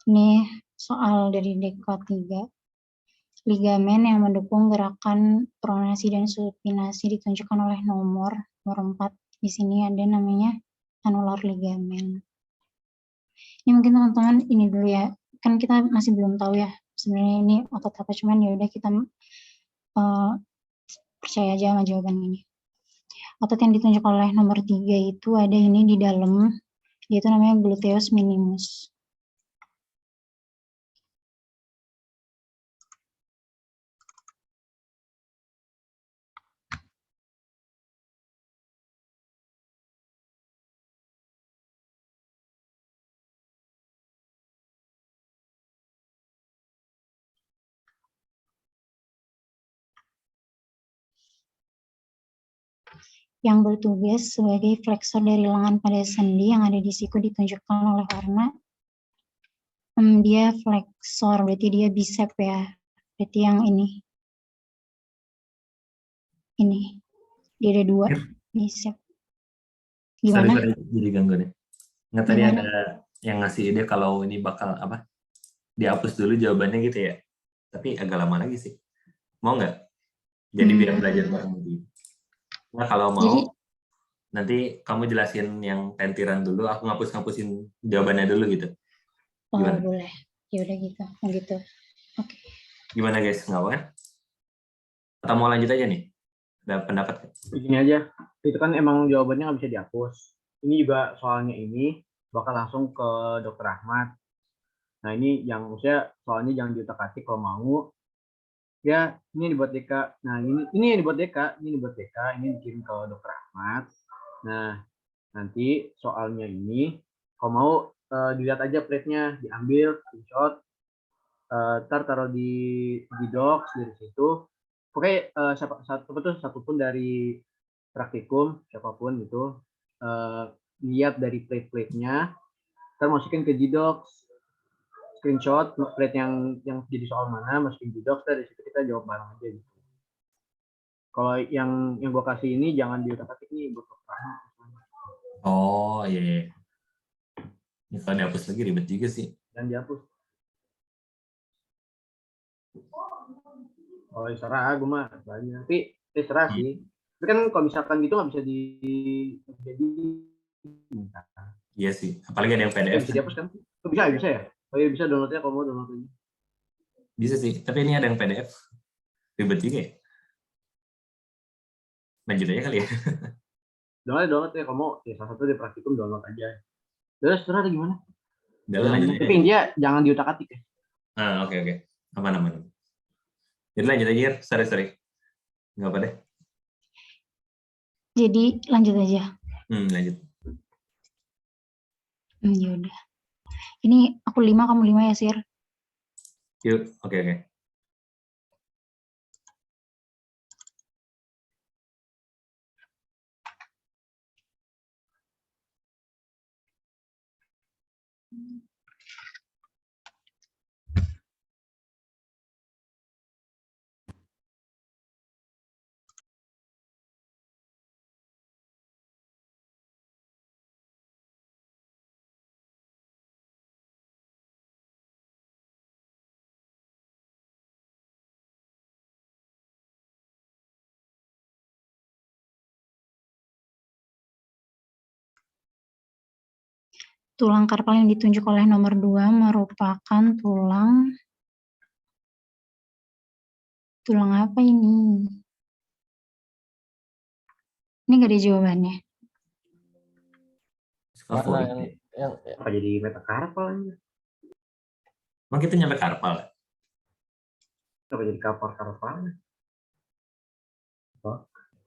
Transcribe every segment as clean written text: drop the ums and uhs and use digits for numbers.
Ini soal dari Deko 3. Ligamen yang mendukung gerakan pronasi dan supinasi ditunjukkan oleh nomor 4. Di sini ada namanya anular ligamen. Ini mungkin teman-teman ini dulu ya. Kan kita masih belum tahu ya sebenarnya ini otot apa, cuman ya udah kita percaya aja sama jawaban ini. Otot yang ditunjuk oleh nomor 3 itu ada ini di dalam, yaitu namanya gluteus minimus. Yang bertugas sebagai fleksor dari lengan pada sendi yang ada di siku ditunjukkan oleh warna. Dia fleksor, berarti dia bicep ya. Berarti yang ini. Ini. Dia ada 2 bicep. Gimana? Sorry, jadi ganggu nih. Nggak, tadi Gimana? ada yang ngasih ide kalau ini bakal apa? Dihapus dulu jawabannya gitu ya. Tapi agak lama lagi sih. Mau nggak? Jadi biar belajar bareng lagi. Nah, kalau mau, Jadi, nanti kamu jelasin yang tentiran dulu, aku ngapus-ngapusin jawabannya dulu gitu. Gimana? boleh. Ya udah gitu. Gitu. Oke. Gimana guys? Nggak apa kan? Atau mau lanjut aja nih? Ada pendapat? Begini aja, itu kan emang jawabannya nggak bisa dihapus. Ini juga soalnya ini bakal langsung ke Dokter Ahmad. Nah ini yang maksudnya soalnya jangan diutak-atik kalau mau. Ya ini dibuat DK. Nah ini dibuat DK, ini dikirim ke Dokter Ahmad. Nah nanti soalnya ini kalau mau dilihat aja plate-nya, diambil screenshot, ntar taruh di docs dari situ. Oke, satupun dari praktikum siapapun itu lihat dari plate-plate-nya, ntar masukin ke Gdocs, screenshot plate yang jadi soal mana, masukin Gdocs, dari situ kita jawab bareng aja gitu. Kalau yang gue kasih ini jangan diutak-atik nih, gue paham. Oh iya. Ini kalau dihapus lagi ribet juga sih. Dan dihapus. Oh, serah gue mah banyak. Tapi serah sih. Tapi kan kalau misalkan gitu nggak bisa jadi. Iya sih. Apalagi ada yang PDF. Bisa dihapus kan? Bisa ya? Oh iya bisa downloadnya kalau mau download aja. Bisa sih. Tapi ini ada yang PDF. Ribet juga ya. Lanjut aja kali ya. Download ya, kalau mau ya salah satu di praktikum download aja. Terus setelah gimana? Lanjut aja. Tapi dia jangan diutak-atik ya. Oke. Aman. Jadi lanjut aja, sorry. Nggak apa deh. Jadi lanjut aja. Lanjut. Ya udah. Ini aku 5, kamu 5 ya, Sir? Yuk, oke. Tulang karpal yang ditunjuk oleh nomor 2 merupakan tulang apa ini? Ini nggak ada jawabannya. Mana yang apa jadi metakarpal aja? Emang kita nyampe karpal? Apa jadi karpal?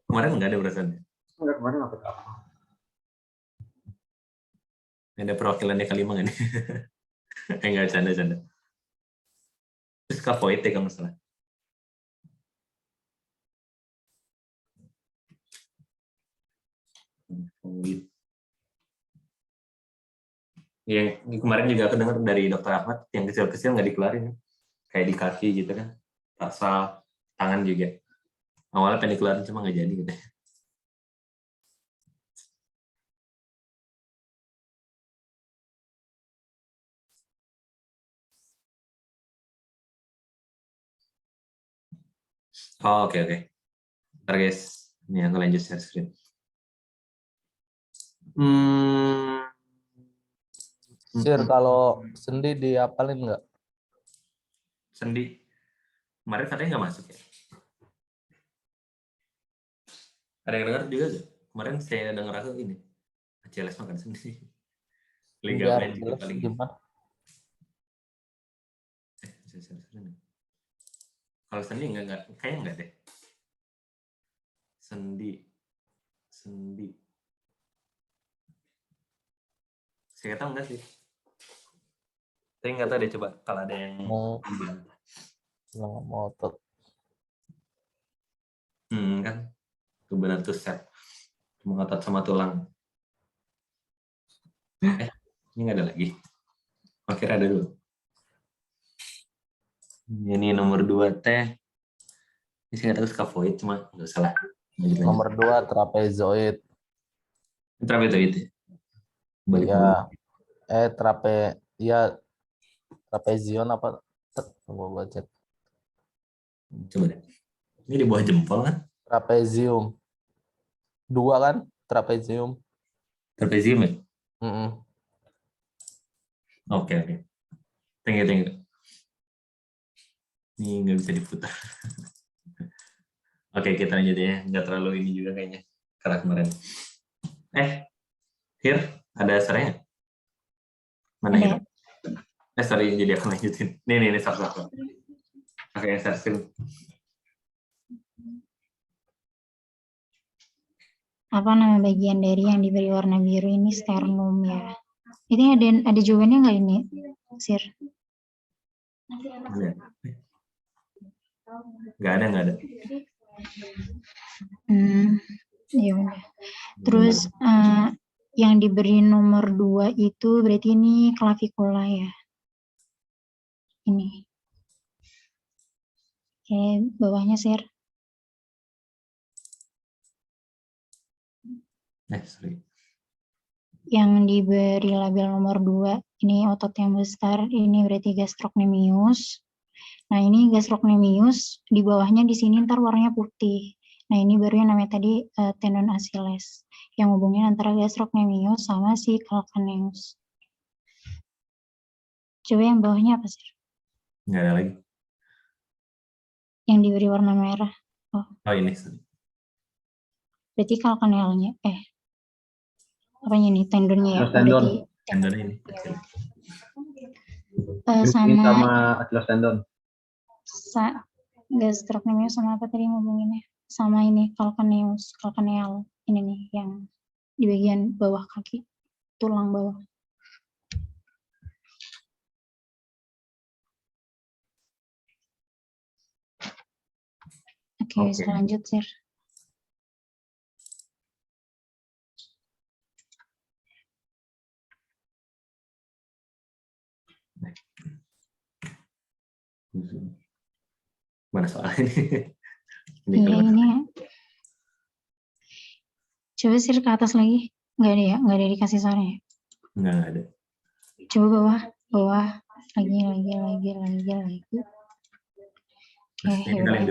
Kemarin nggak ada urasannya. Enggak, kemarin apa kapal? Ada perwakilannya kelima nggak nih? Nggak, canda. Terus kapoid ya kalau salah. Ya, kemarin juga aku dengar dari Dokter Ahmad yang kecil-kecil nggak dikeluarin, kayak di kaki gitu kan, tarsal, tangan juga. Awalnya pengen dikeluarin cuma nggak jadi gitu. Oh, oke. Ntar guys, ini aku lanjut share screen. Sir, kalau sendi dihafalin nggak? Sendi. Kemarin katanya nggak masuk ya? Ada yang dengar juga gak? Kemarin saya dengar aku ini. ACLS makan sendi. Biar Ligamen juga jelas paling. gimana? Bisa share screen. Kalau sendi enggak, kayaknya enggak deh. Sendi. Saya tahu enggak sih. Tapi nggak tahu deh, coba kalau ada yang Mau otot. kan tuh benar tuh set mengotot sama tulang. Ini nggak ada lagi. Oke, ada dulu. Ini nomor 2 teh. Ini saya nggak tahu skavoid, cuma nggak salah. Nomor 2 trapezoid. Trapezoid ya? Balik dulu. Ya, trapezion apa? Coba baca. Coba deh. Ini di bawah jempol kan? Trapezium. 2 kan? Trapezium. Trapezium ya? Mm-mm. Oke. Thank you. Ini nggak bisa diputar. Oke, kita lanjut ya. Nggak terlalu ini juga kayaknya. Karena kemarin. Here, ada suaranya? Mana Ada. Here? Sorry, jadi aku lanjutin. Nih, satu. Oke, share screen. Apa nama bagian dari yang diberi warna biru ini? Sternum ya. Ini ada jawabannya nggak ini, Sir? Nggak ada. Ya udah. Terus yang diberi nomor 2 itu berarti ini clavicular ya. Ini. Oke, bawahnya Sir. Sorry. Yang diberi label nomor 2 ini otot yang besar, ini berarti gastrocnemius. Nah, ini gastrocnemius, di bawahnya di sini ntar warnanya putih. Nah, ini baru yang namanya tadi tendon Achilles, yang hubungin antara gastrocnemius sama si calcaneus. Coba yang bawahnya apa sih? Nggak ada lagi. Yang diberi warna merah. Oh, ini. Sorry. Berarti calcanealnya, apanya nih, tendonnya ya? Tendon. Berarti Tendon ini. Ini sama Achilles tendon. Gastrocnemius sama apa tadi ngomongnya? Sama ini calcaneal. Ini nih yang di bagian bawah kaki, tulang bawah. Oke, lanjut, Sir. Mana soalnya ini? Ini. Coba Sir ke atas lagi. Nggak ada ya? Nggak ada dikasih suaranya? Nggak ada. Coba bawah. Lagi. Oke, yaudah.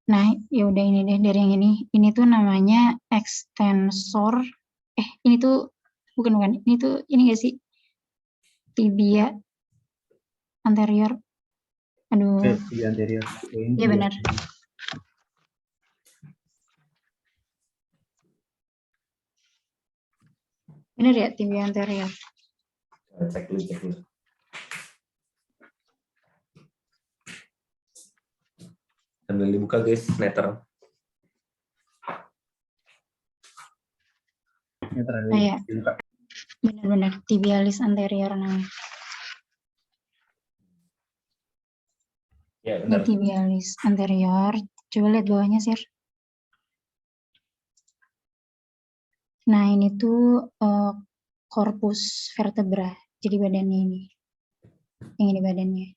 Nah, yaudah ini deh dari yang ini. Ini tuh namanya extensor. Ini tuh bukan. Ini tuh ini nggak sih? Tibia anterior. Aduh. Tibia anterior. Iya benar. Benar ya, tibia anterior. Cek dulu. Sambil dibuka guys, meter. Iya. Benar, tibialis anterior namanya. Ya, benar. Ini tibialis anterior. Coba lihat bawahnya, Sir. Nah, ini tuh corpus vertebra. Jadi badannya ini. Yang ini badannya.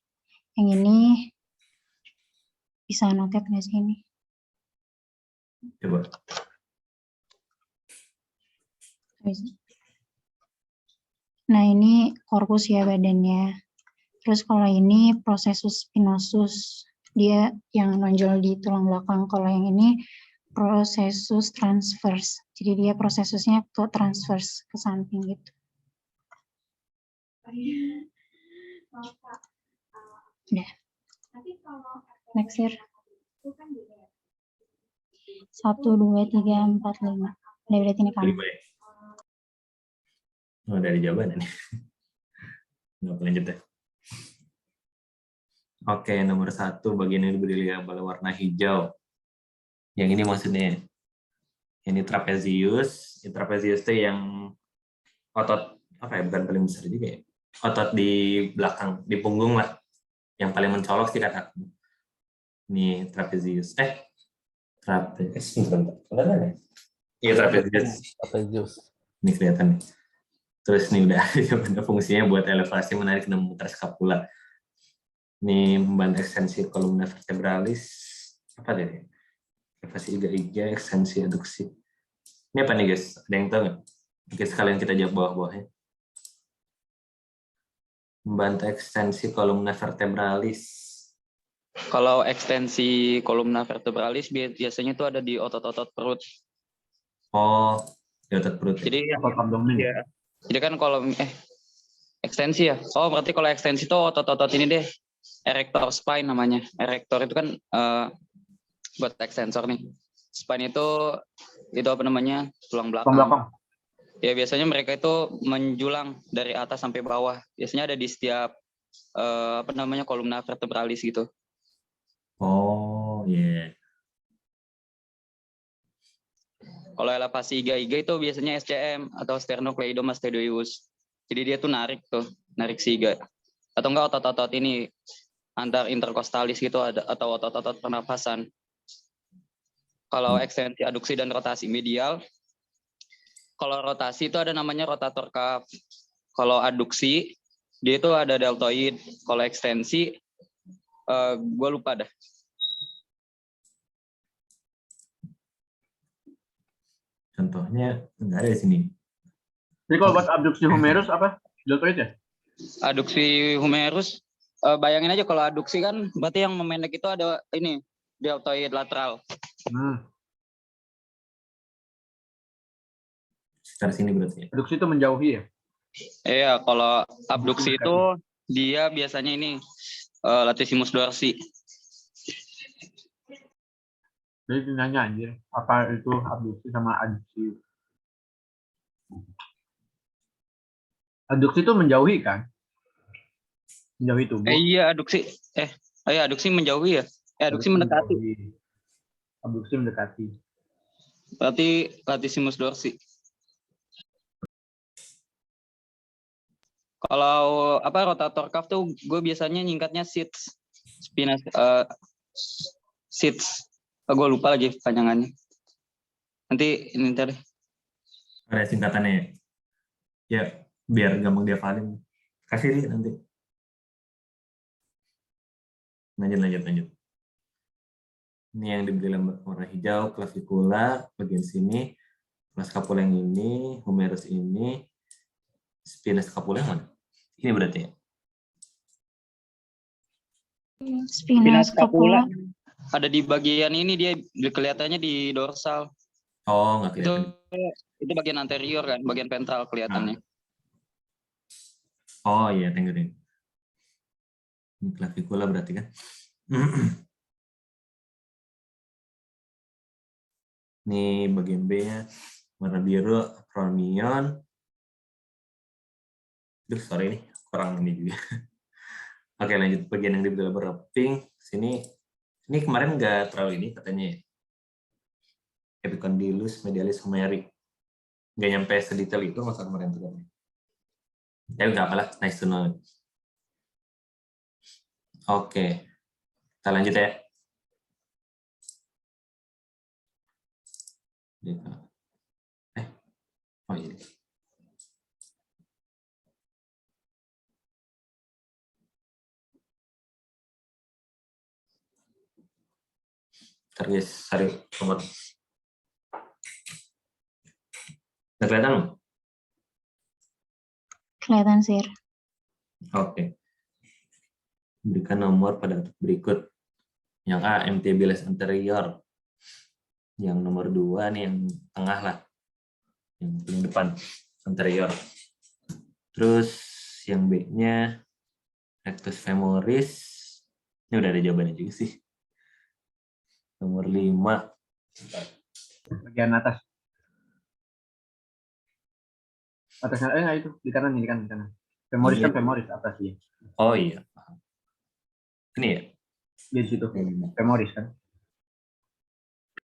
Yang ini bisa notet nggak sih ini? Coba. Nah, ini korpus ya badannya. Terus kalau ini processus spinosus. dia yang nonjol di tulang belakang. Kalau yang ini processus transverse. Jadi dia processusnya ke transverse, ke samping gitu. Udah. Next year. 1, 2, 3, 4, 5. Udah berarti ini kamu. 5 ya. Oh, dari jawaban ini. Nggak lanjut ya. Oke, nomor 1 bagian ini diberi label warna hijau. Yang ini maksudnya ini trapezius. Ini trapezius itu yang otot apa ya? Bukan paling besar juga ya. Otot di belakang, di punggung lah. Yang paling mencolok sih kata. Ini trapezius. Trapezius. Kelihatan ya? Iya, trapezius. Trapezius. Ini kelihatan nih. Terus nih udah fungsinya buat elevasi, menarik dan memutar skapula. Ini membantu ekstensi kolumna vertebralis. Apa deh? Elevasi iga-iga, ekstensi aduksi. Ini apa nih guys? Ada yang tahu nggak? Mungkin sekalian kita jawab bawah-bawahnya. Membantu ekstensi kolumna vertebralis. Kalau ekstensi kolumna vertebralis biasanya itu ada di otot-otot perut. Oh, di otot perut. Jadi Otot abdomen. ya. Jadi kan kalau ekstensi ya. Oh, berarti kalau ekstensi itu otot-otot ini deh. Erector spine namanya. Erector itu kan buat extensor nih. Spine itu apa namanya? Tulang belakang. Ya biasanya mereka itu menjulang dari atas sampai bawah. Biasanya ada di setiap apa namanya kolumna vertebralis gitu. Oh, iya. Yeah. Kalau elevasi iga-iga itu biasanya SCM atau sternocleidomastoideus. Jadi dia tuh narik si iga. Atau enggak otot-otot ini antar interkostalis gitu atau otot-otot pernapasan. Kalau ekstensi aduksi dan rotasi medial, kalau rotasi itu ada namanya rotator cuff. Kalau aduksi dia itu ada deltoid. Kalau ekstensi gue lupa dah. Contohnya enggak ada di sini. Jadi kalau buat abduksi humerus apa? Deltoid ya? Aduksi humerus, bayangin aja kalau aduksi kan berarti yang memendek itu ada ini deltoid lateral. Sekitar sini berarti ya. Abduksi itu menjauhi ya? Iya, kalau abduksi itu dia biasanya ini latissimus dorsi. Jadi nanya anjir, apa itu abduksi sama aduksi? Aduksi itu menjauhi kan? Menjauhi tubuh. Iya, aduksi. Aduksi menjauhi ya? Aduksi mendekati. Abduksi mendekati. Berarti latissimus dorsi. Kalau rotator cuff tuh gue biasanya nyingkatnya SITS. SITS. Gue lupa lagi panjangannya. Nanti ini ntar deh. Ada singkatannya ya, biar gampang dihafalin. Kasih dia nanti. Lanjut. Ini yang diberi warna hijau, clavicular, bagian sini, scapula yang ini, humerus ini, spina scapula yang mana? Ini berarti ya? Spina scapula. Ada di bagian ini, dia kelihatannya di dorsal. Oh, nggak kelihatan. Itu bagian anterior kan, bagian ventral kelihatannya. Oh iya, dengerin. Ini clavicular berarti kan? Ini bagian B-nya, warna biru, acromion. Sorry ini, kurang ini juga. Oke, lanjut bagian yang diberi label pink. Sini, ini kemarin nggak terlalu ini katanya ya. Epicondylus medialis humeri. Nggak nyampe sedetail itu masa kemarin tuh. Tapi nggak apalah, nice to know. Oke, kita lanjut ya. Oh iya. Ntar guys, sorry, sobat. Udah kelihatan belum? Kelihatan sih. Oke. Berikan nomor pada berikut. Yang A, MTBLS anterior. Yang nomor 2 nih yang tengah lah. Yang paling depan, anterior. Terus yang B-nya rectus femoris. Ini udah ada jawabannya juga sih. Nomor 5. Bagian atas. Atasnya, enggak itu, di kanan, di kanan. Femoris Iya. kan femoris atas ya. Oh iya. Ini ya? Di situ. Femoris kan.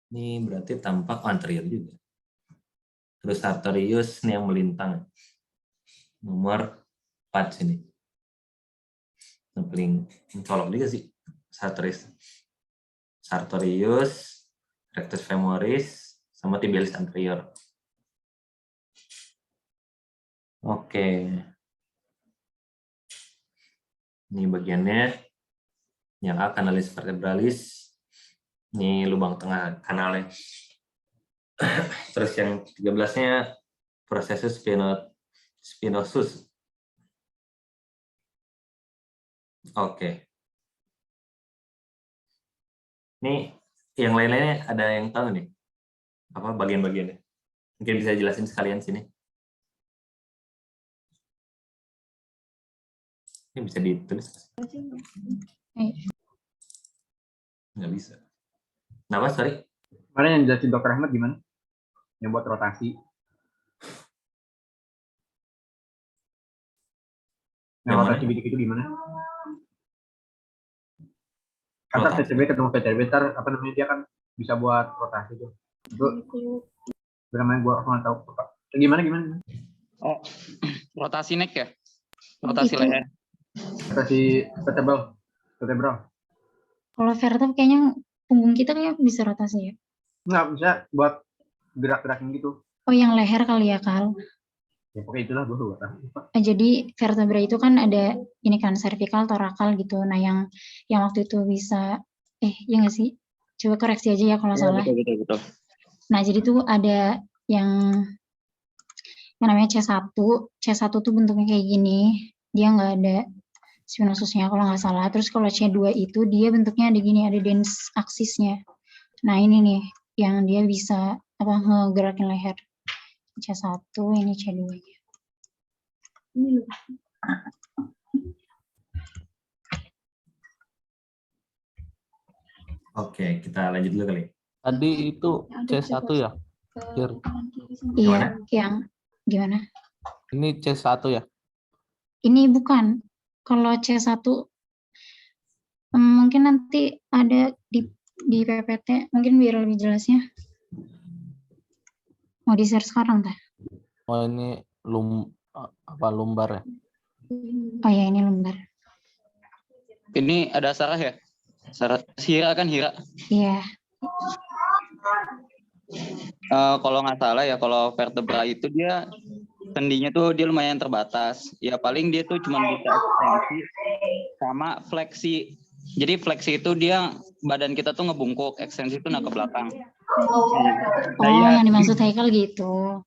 Ini berarti tampak anterior juga. Terus sartorius ini yang melintang. Nomor 4 sini. Yang paling mencolok juga sih. Sartorius, rectus femoris, sama tibialis anterior. Oke. Ini bagiannya. Yang A, canalis vertebralis. Ini lubang tengah kanalnya. Terus yang 13-nya processus spinosus. Oke. Ini yang lain-lainnya ada yang tahu nih? Apa bagian-bagiannya? Mungkin bisa jelasin sekalian sini. Ini bisa ditulis. Nggak bisa. Kenapa, sorry? Kemarin yang jelasin Dr. Ahmad gimana? Yang buat rotasi. Yang rotasi bidik itu gimana? Kata PCB ketemu PCB, ntar apa namanya dia kan bisa buat rotasi tuh. Itu namanya gua nggak tahu. Gimana? Oh, rotasi neck ya? Rotasi Itu. leher. Rotasi vertebral. Kalau vertebral kayaknya punggung kita kayak bisa rotasi ya. Nggak bisa buat gerak-gerakin gitu. Oh, yang leher kali ya, Kal. Ya pokoknya itulah gua lupa. Jadi vertebra itu kan ada ini kan cervical, thoracal gitu. Nah, yang waktu itu bisa ya nggak sih? Coba koreksi aja ya kalau salah. Betul. Nah, jadi tuh ada yang namanya C1. C1 tuh bentuknya kayak gini. Dia nggak ada spinosusnya kalau nggak salah. Terus kalau C2 itu dia bentuknya ada gini, ada dens aksisnya. Nah, ini nih yang dia bisa ngegerakin leher. C1, ini C2-nya. Ini loh. Oke, kita lanjut dulu kali. Tadi itu C1 ya? Iya, yang gimana? Ini C1 ya? Ini bukan. Kalau C1 mungkin nanti ada di PPT, mungkin biar lebih jelasnya. Mau di-share sekarang dah? Oh ini lumbar ya? Oh ya, ini lumbar. Ini ada Sarah ya? Sarah, Hira kan Hira? Iya. Kalau nggak salah ya, kalau vertebra itu dia sendinya tuh dia lumayan terbatas. Ya paling dia tuh cuma bisa ekstensi sama fleksi. Jadi fleksi itu dia badan kita tuh ngebungkuk, ekstensi itu ke belakang. Oh, yang dimaksud Haikal gitu.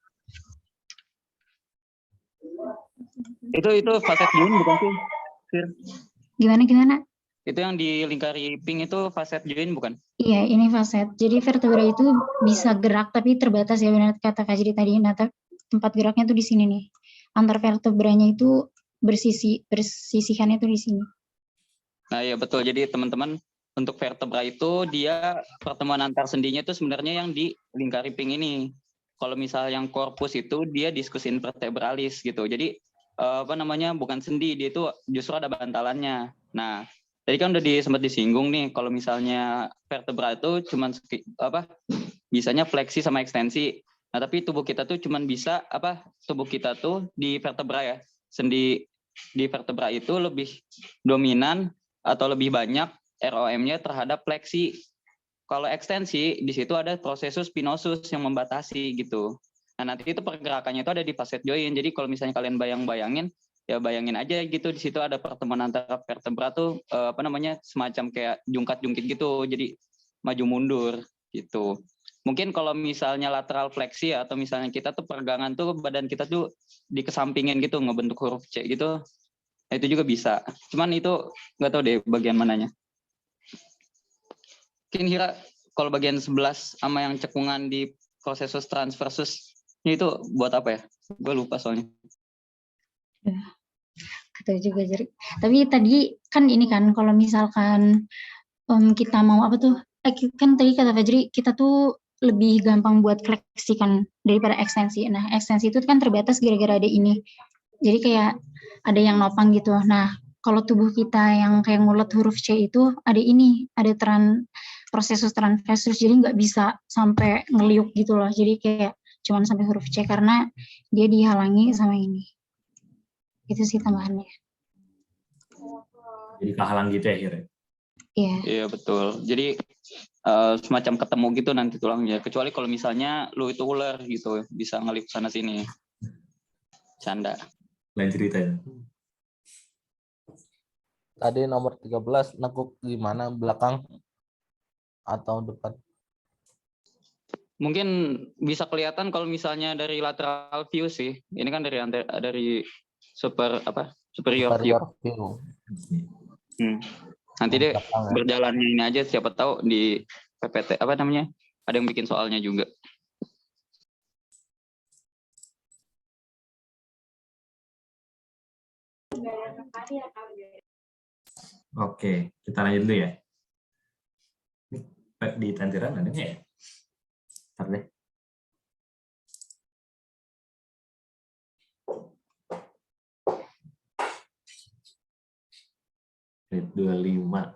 Itu facet joint bukan sih? Fir? Gimana? Itu yang dilingkari pink itu facet joint bukan? Iya, ini facet. Jadi vertebra itu bisa gerak tapi terbatas ya, benar kata Kak Jiri tadi. Nah, tempat geraknya tuh di sini nih. Antar vertebranya itu bersisihannya tuh di sini. Nah, ya betul. Jadi teman-teman untuk vertebra itu dia pertemuan antar sendinya itu sebenarnya yang di lingkari pink ini. Kalau misal yang korpus itu dia diskus invertebralis gitu. Jadi bukan sendi, dia itu justru ada bantalannya. Nah, tadi kan udah sempat disinggung nih kalau misalnya vertebra itu cuman bisanya fleksi sama ekstensi. Nah, tapi tubuh kita tuh cuman bisa tubuh kita tuh di vertebra ya. Sendi di vertebra itu lebih dominan atau lebih banyak ROM-nya terhadap fleksi. Kalau ekstensi, di situ ada prosesus spinosus yang membatasi gitu. Nah, nanti itu pergerakannya itu ada di facet joint. Jadi kalau misalnya kalian bayangin, ya bayangin aja gitu, di situ ada pertemuan antara vertebra tuh semacam kayak jungkat-jungkit gitu. Jadi maju mundur gitu. Mungkin kalau misalnya lateral fleksi atau misalnya kita tuh peregangan tuh badan kita tuh dikesampingin gitu, ngebentuk huruf C gitu. Nah, itu juga bisa. Cuman itu nggak tahu deh bagian mananya. Mungkin Hira kalau bagian 11 sama yang cekungan di prosesus transversus itu buat apa ya? Gue lupa soalnya. Atau juga Jeri. Tapi tadi kan ini kan kalau misalkan kita mau apa tuh? Kan tadi kata Fajri kita tuh lebih gampang buat fleksi kan daripada ekstensi. Nah, ekstensi itu kan terbatas gara-gara ada ini. Jadi kayak ada yang nopang gitu. Nah, kalau tubuh kita yang kayak ngulet huruf C itu ada ini, ada prosesus transversus, jadi nggak bisa sampai ngeliuk gitu loh. Jadi kayak cuman sampai huruf C karena dia dihalangi sama ini. Itu sih tambahannya. Jadi kehalang gitu ya akhirnya. Iya. Iya betul. Jadi semacam ketemu gitu nanti tulangnya. Kecuali kalau misalnya lu itu ular gitu, bisa ngelip sana sini. Canda. Lain cerita ya. Tadi nomor 13 nekuk gimana, belakang atau depan? Mungkin bisa kelihatan kalau misalnya dari lateral view sih. Ini kan dari superior view. Superior view. Nanti deh Belakang ya. berjalannya ini aja, siapa tahu di PPT apa namanya, ada yang bikin soalnya juga. Oke, kita lanjut dulu ya. Ini di tantiran ada nggak ya? Ntar deh. Grade 25.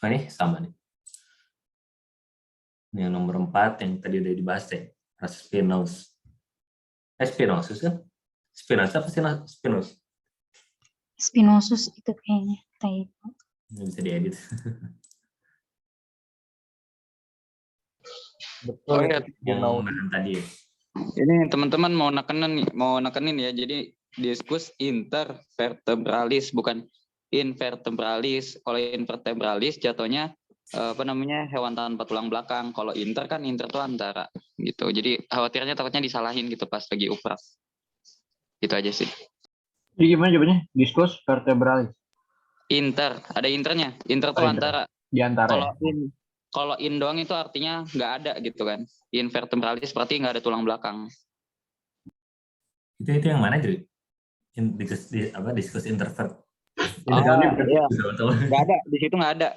Oh, ini sama nih. Ini yang nomor 4 yang tadi udah dibahas ya. Spinoz. Spinosus kan? Spinoz apa sih Spinoz? Spinosus itu kayaknya. Ini bisa diedit. Betul. iya. Yang nahan tadi ya. Ini teman-teman mau nekenin ya. Jadi diskus intervertebralis bukan invertebralis. Kalau invertebralis jatuhnya hewan tanpa tulang belakang. Kalau inter tuh antara gitu. Jadi khawatirnya takutnya disalahin gitu pas lagi uprak. Gitu aja sih. Jadi gimana jawabannya? Diskus vertebralis. Inter, ada internya. Inter tuh antara. Di antara. Kalau in doang itu artinya nggak ada gitu kan. Invertebralis berarti nggak ada tulang belakang. Itu yang mana jadi? Diskus introvert. Iya. Nggak ada, di situ nggak ada.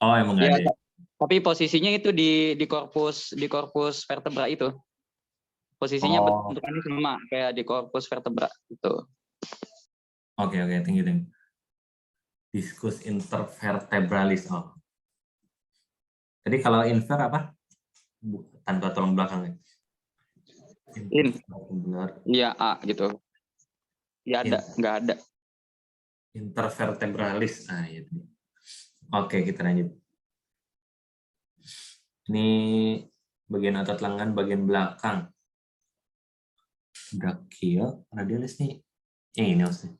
Oh, emang nggak ada. Tapi posisinya itu di korpus vertebra itu. Posisinya bentukannya sama kayak di korpus vertebra itu. Oke, thank you. Diskus intervertebralis. Oh. Jadi kalau inver apa? Tanpa tulang belakang ya? In. Benar. Iya, A gitu. Iya ada, nggak ada. Intervertebralis. Itu. Oke, kita lanjut. Ini bagian otot lengan bagian belakang. Brachial, radialis nih. Ini maksudnya.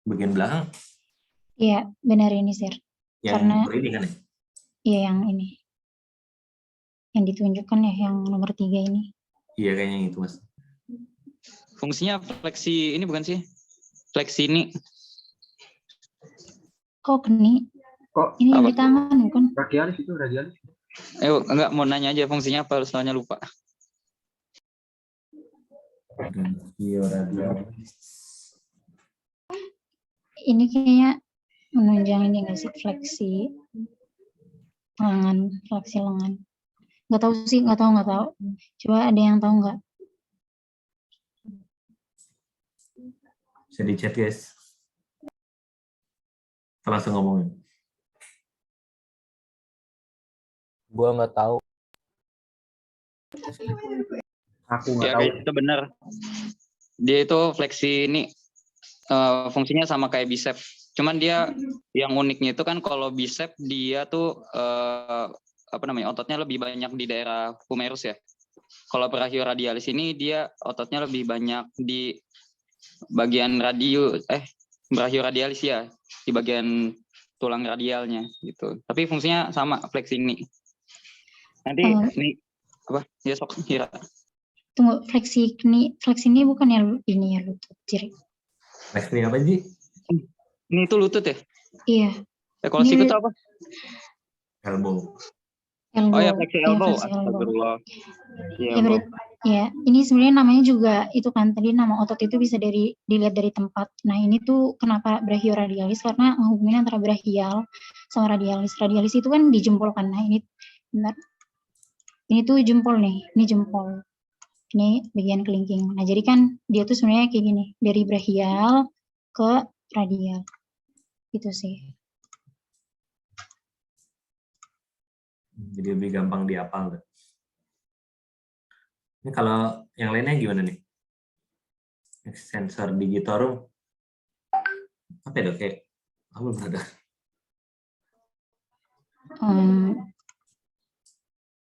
Bagian belakang? Iya, benar ini, Sir. Yang Karena ini kan ya? Iya, yang ini. Yang ditunjukkan ya, yang nomor 3 ini. Iya, kayaknya itu, Mas. Fungsinya fleksi ini bukan sih? Fleksi ini. Kok keni? Kok Ini yang di tangan, bukan? radialis itu radialis? Enggak, mau nanya aja fungsinya apa, soalnya lupa. Radialis. Ini kayaknya menunjang ini nggak sih, fleksi lengan. Nggak tahu sih, nggak tahu. Coba ada yang tahu nggak? Bisa di chat, guys. Kita langsung ngomongin. Gua nggak tahu. Aku nggak tahu. Itu benar. Dia itu fleksi ini fungsinya sama kayak bicep. Cuman dia yang uniknya itu kan kalau bicep dia tuh ototnya lebih banyak di daerah humerus ya. Kalau brachioradialis ini dia ototnya lebih banyak di bagian brachioradialis ya, di bagian tulang radialnya gitu. Tapi fungsinya sama fleksi ini. Nanti nih Apa? Ya sok kira. Tunggu, fleksi ini bukan ya ini ya lutut, Jiri. Next ini apa sih? Ini tuh lutut ya? Iya, Kalau Ini- sikut tuh apa? Elbow. elbow. Oh ya, fleksi elbow. Fleksi elbow. Astagfirullah. Iya, Ya, berarti, ya, ini sebenarnya namanya juga itu kan tadi nama otot itu bisa dilihat dari tempat. Nah, ini tuh kenapa brachioradialis karena menghubungin antara brachial sama radialis. Radialis itu kan di jempol kan. Nah, ini bentar. Ini tuh jempol nih, ini jempol. Ini bagian kelingking. Nah, jadi kan dia tuh sebenarnya kayak gini, dari brachial ke radial. Gitu sih. Jadi lebih gampang dihafal. Ini kalau yang lainnya gimana nih? Extensor digitorum. Apa ya dok? Kayak aku belum ada.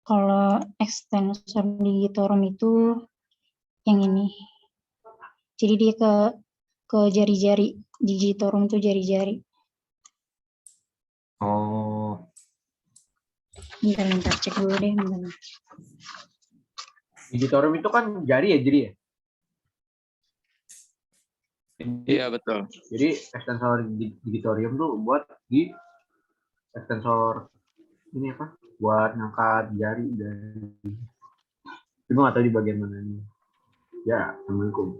Kalau extensor digitorum itu yang ini. Jadi dia ke jari-jari. Digitorum tuh jari-jari. Oh, Bentar, cek dulu deh. Bentar. Digitorum itu kan jari ya, jadi ya. Iya, betul. Jadi extensor digitorium tuh buat di extensor ini apa? Buat ngangkat jari dari. Cuma nggak tahu di bagian mana nih. Ya, assalamualaikum.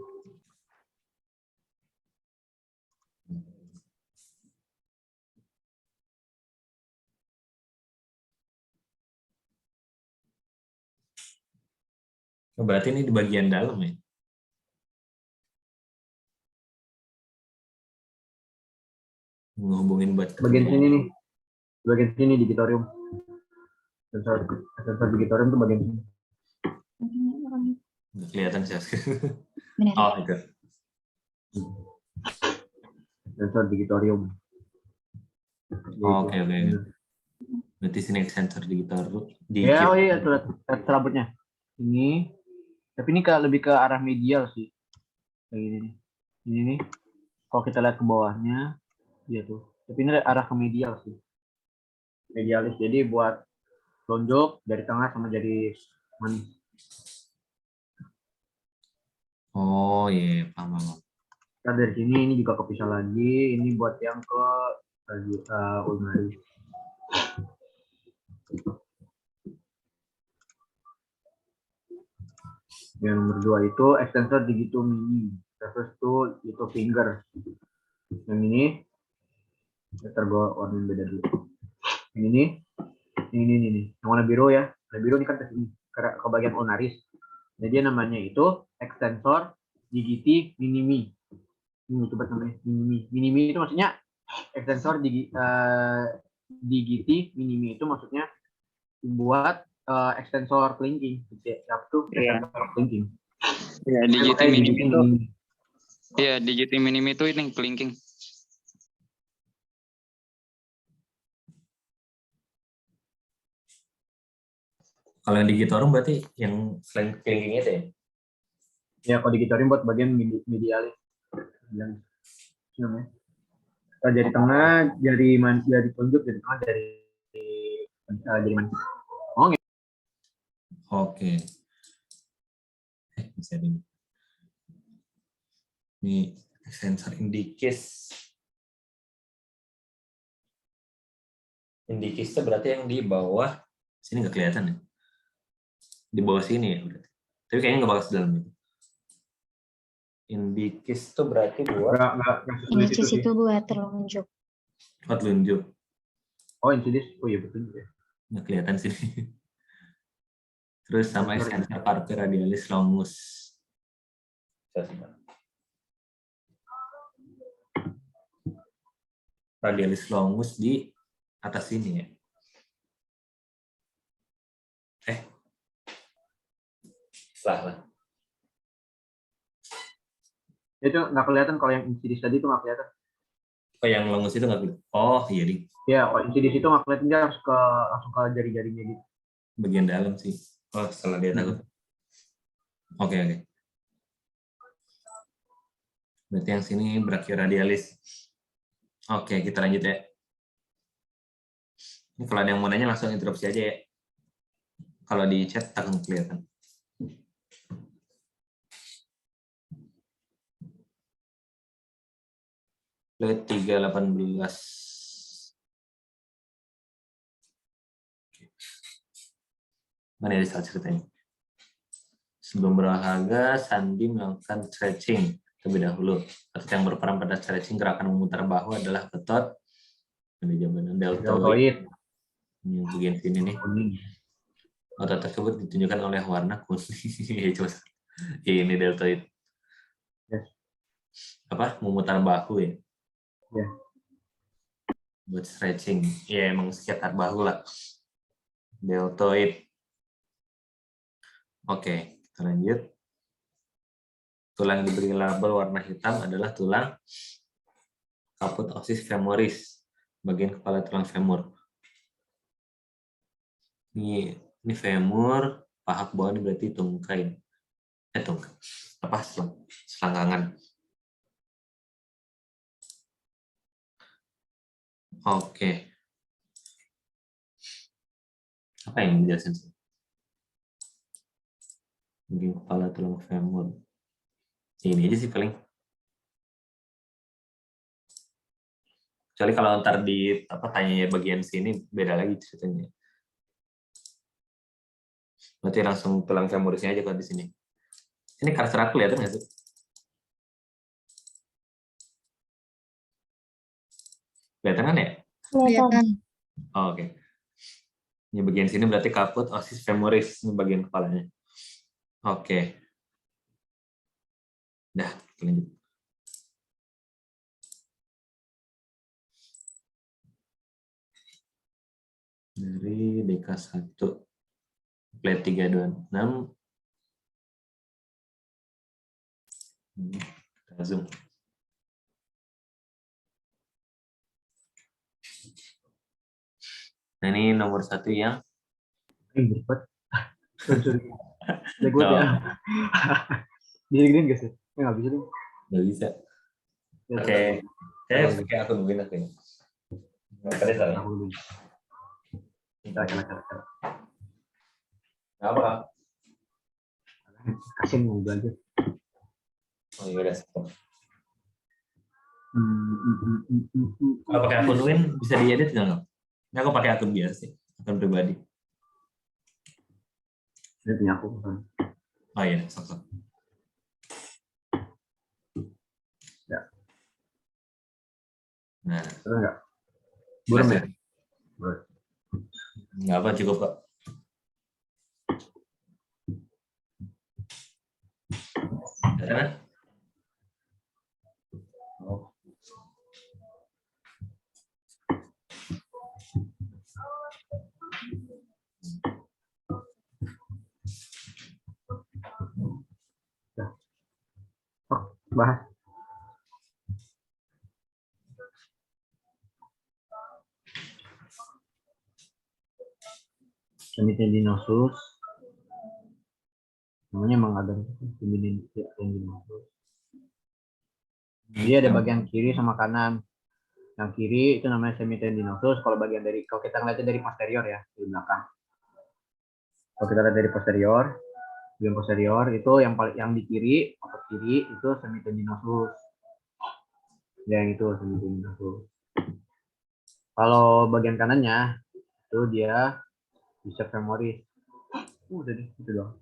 berarti ini di bagian dalam ya? Ngehubungin buat Bagian sini nih. Bagian sini digitorium. Extensor digitorium tuh bagian sini. nggak kelihatan sih. Benar. Oh, itu. Extensor digitorium. Oh, oke. Berarti sini extensor digitorum. Ya, oh iya, tuh rambutnya. Ini, tapi ini lebih ke arah medial sih. Kayak gini nih. Ini nih. Kalau kita lihat ke bawahnya, iya tuh. Tapi ini arah ke medial sih. Medialis. Jadi buat lonjok dari tengah sama jadi manis. Oh iya, paham. Nah, dari sini ini juga kepisah lagi. Ini buat yang ke ulnaris. Yang nomor 2 itu extensor digitum mini. Terus itu finger. Yang ini, ntar gue warnain beda dulu. Yang ini. Yang warna biru ya. Warna biru ini kan ke sini, ke bagian ulnaris. Jadi namanya itu extensor digiti minimi. Ini coba namanya minimi. Minimi itu maksudnya extensor digiti minimi itu maksudnya buat extensor kelingking. Itu extensor kelingking. Iya, digiti minimi itu. Iya, digiti minimi itu ini kelingking. Kalau yang digitorum berarti yang selain kelingking itu ya? Ya, kalau digitorum buat bagian medialis. Yang namanya. Jari tengah, jari tunjuk, jari tengah, jari manis. Oh, gitu. Oke. Bisa ini. Ini extensor indikis. Indikis itu berarti yang di bawah sini nggak kelihatan ya? Di bawah sini ya berarti. Tapi kayaknya nggak bakal sedalam itu. Indikis itu berarti buat Indikis itu buat telunjuk. buat telunjuk. Oh, insidis. Oh iya betul ya. Nggak kelihatan sini. Terus sama extensor carpi radialis longus. Radialis longus di atas sini ya. Salah. Itu nggak kelihatan kalau yang insidis tadi itu nggak kelihatan. Oh, yang longus itu nggak kelihatan. Oh iya di Ya, kalau insidis itu nggak kelihatan, dia harus langsung ke jari-jarinya gitu. bagian dalam sih. Oh, salah dia takut. Oke. Berarti yang sini brachioradialis. Oke, kita lanjut ya. Ini kalau ada yang mau nanya langsung interupsi aja ya. Kalau di chat akan kelihatan. Slide 318. Mana ya ceritanya? Sebelum berolahraga, Sandi melakukan stretching terlebih dahulu. Otot yang berperan pada stretching gerakan memutar bahu adalah otot deltoid. Deltoid. Ini bagian sini nih. Otot tersebut ditunjukkan oleh warna kuning. Ini deltoid. Yes. Apa? Memutar bahu ya? Ya. Buat stretching. Ya emang sekitar bahu lah. Deltoid. Oke, kita lanjut. Tulang yang diberi label warna hitam adalah tulang caput ossis femoris, bagian kepala tulang femur. Ini femur, paha bawah ini berarti tungkai. Tungkai. Apa selangkangan. Oke. Apa yang dijelasin? Bagian kepala tulang femur. Ini aja sih paling. Kecuali kalau ntar di tanya bagian sini beda lagi ceritanya. Berarti langsung tulang femorisnya aja kalau di sini. Ini cursor aku kelihatan nggak sih? Kelihatan kan ya? Kelihatan. Oh, oke. Ini bagian sini berarti caput ossis femoris, ini bagian kepalanya. Oke. Dah, lanjut. Dari DK1. Plate 326. Kita zoom. Nah, ini nomor 1 yang Ribet. Jago ya. Gini gak sih? Nggak bisa deh. nggak bisa. Oke. Saya pakai akun begini aku ini. Nggak salah. Nggak apa? Kasih mau belajar. Oh iya udah. Kalau pakai akun Win bisa diedit nggak? Nah, aku pakai akun biasa sih, akun pribadi. Ini punya aku. Oh iya, sok-sok. Ya. Nah, Terus nggak? Burem ya? Nggak apa, cukup kok. Karena bahas. Semitendinosus. Namanya emang ada semitendinosus. Dia ada bagian kiri sama kanan. Yang kiri itu namanya semitendinosus. Kalau kita ngeliatnya dari posterior ya, di belakang. Kalau kita lihat dari posterior, bagian posterior itu yang di kiri, otot kiri itu semitendinosus. Yang itu semitendinosus. Kalau bagian kanannya itu dia biceps femoris. Udah deh, itu doang.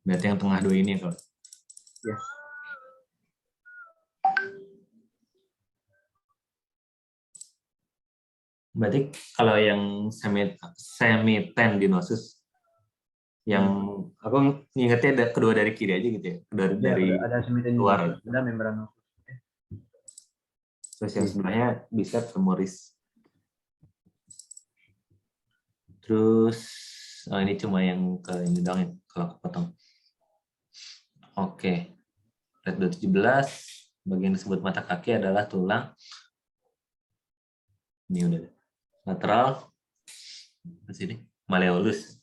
berarti yang tengah dua ini kalau. Yes. Berarti kalau yang semitendinosus yang aku ingetnya ada kedua dari kiri aja gitu ya. Dari ada semitendinosus, ada membranosus. Terus yang sebelahnya biceps femoris. Terus ini cuma yang ke ini doang ya, kalau aku potong. Oke. Red 217, bagian disebut mata kaki adalah tulang. Ini udah lateral. Di sini malleolus.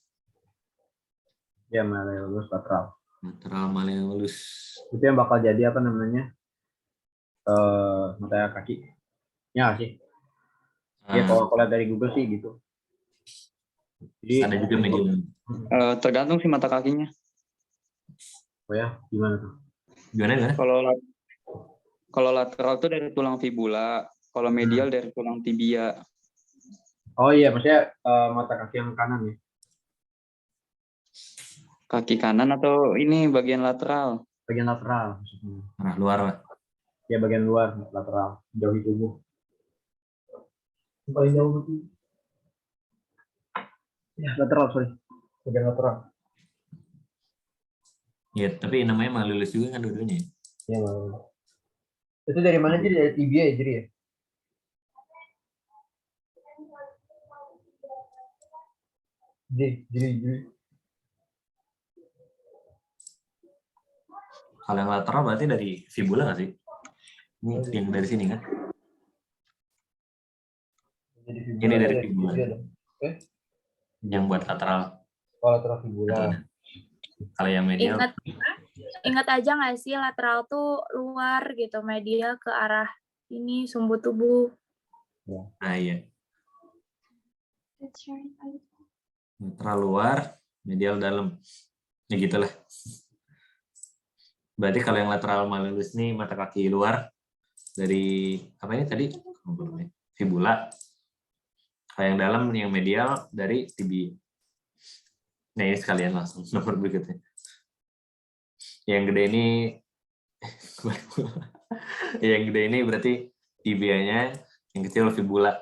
Ya, malleolus lateral. Lateral malleolus. Itu yang bakal jadi apa namanya? Mata kaki. Ya sih. Ya kalau lihat dari Google sih gitu. Jadi Ada juga medium. Tergantung sih mata kakinya. oh ya, gimana tuh? Gimana? Kalau lateral tuh dari tulang fibula, kalau medial dari tulang tibia. Oh iya, maksudnya mata kaki yang kanan ya. Kaki kanan atau ini bagian lateral? Bagian lateral maksudnya. Nah, luar lah. Ya bagian luar lateral, jauhi tubuh. Yang paling jauh itu. Ya, lateral, sorry. Bagian lateral. Ya, tapi namanya malleolus juga kan dua-duanya. Iya, itu dari mana sih? Dari tibia ya, jadi ya? Jadi. Kalau yang lateral berarti dari fibula nggak sih? Ini yang dari sini kan? Ini dari fibula. Yang buat lateral. Oh, lateral fibula. Kalau yang medial. Ingat aja nggak sih lateral tuh luar gitu, medial ke arah ini sumbu tubuh. Nah iya. Lateral luar, medial dalam. Ya gitulah. Berarti kalau yang lateral malleolus ini mata kaki luar dari apa ini tadi? Fibula. Kalau yang dalam yang medial dari tibia. Nah ini sekalian langsung nomor berikutnya. Yang gede ini yang gede ini berarti tibianya, yang kecil fibula.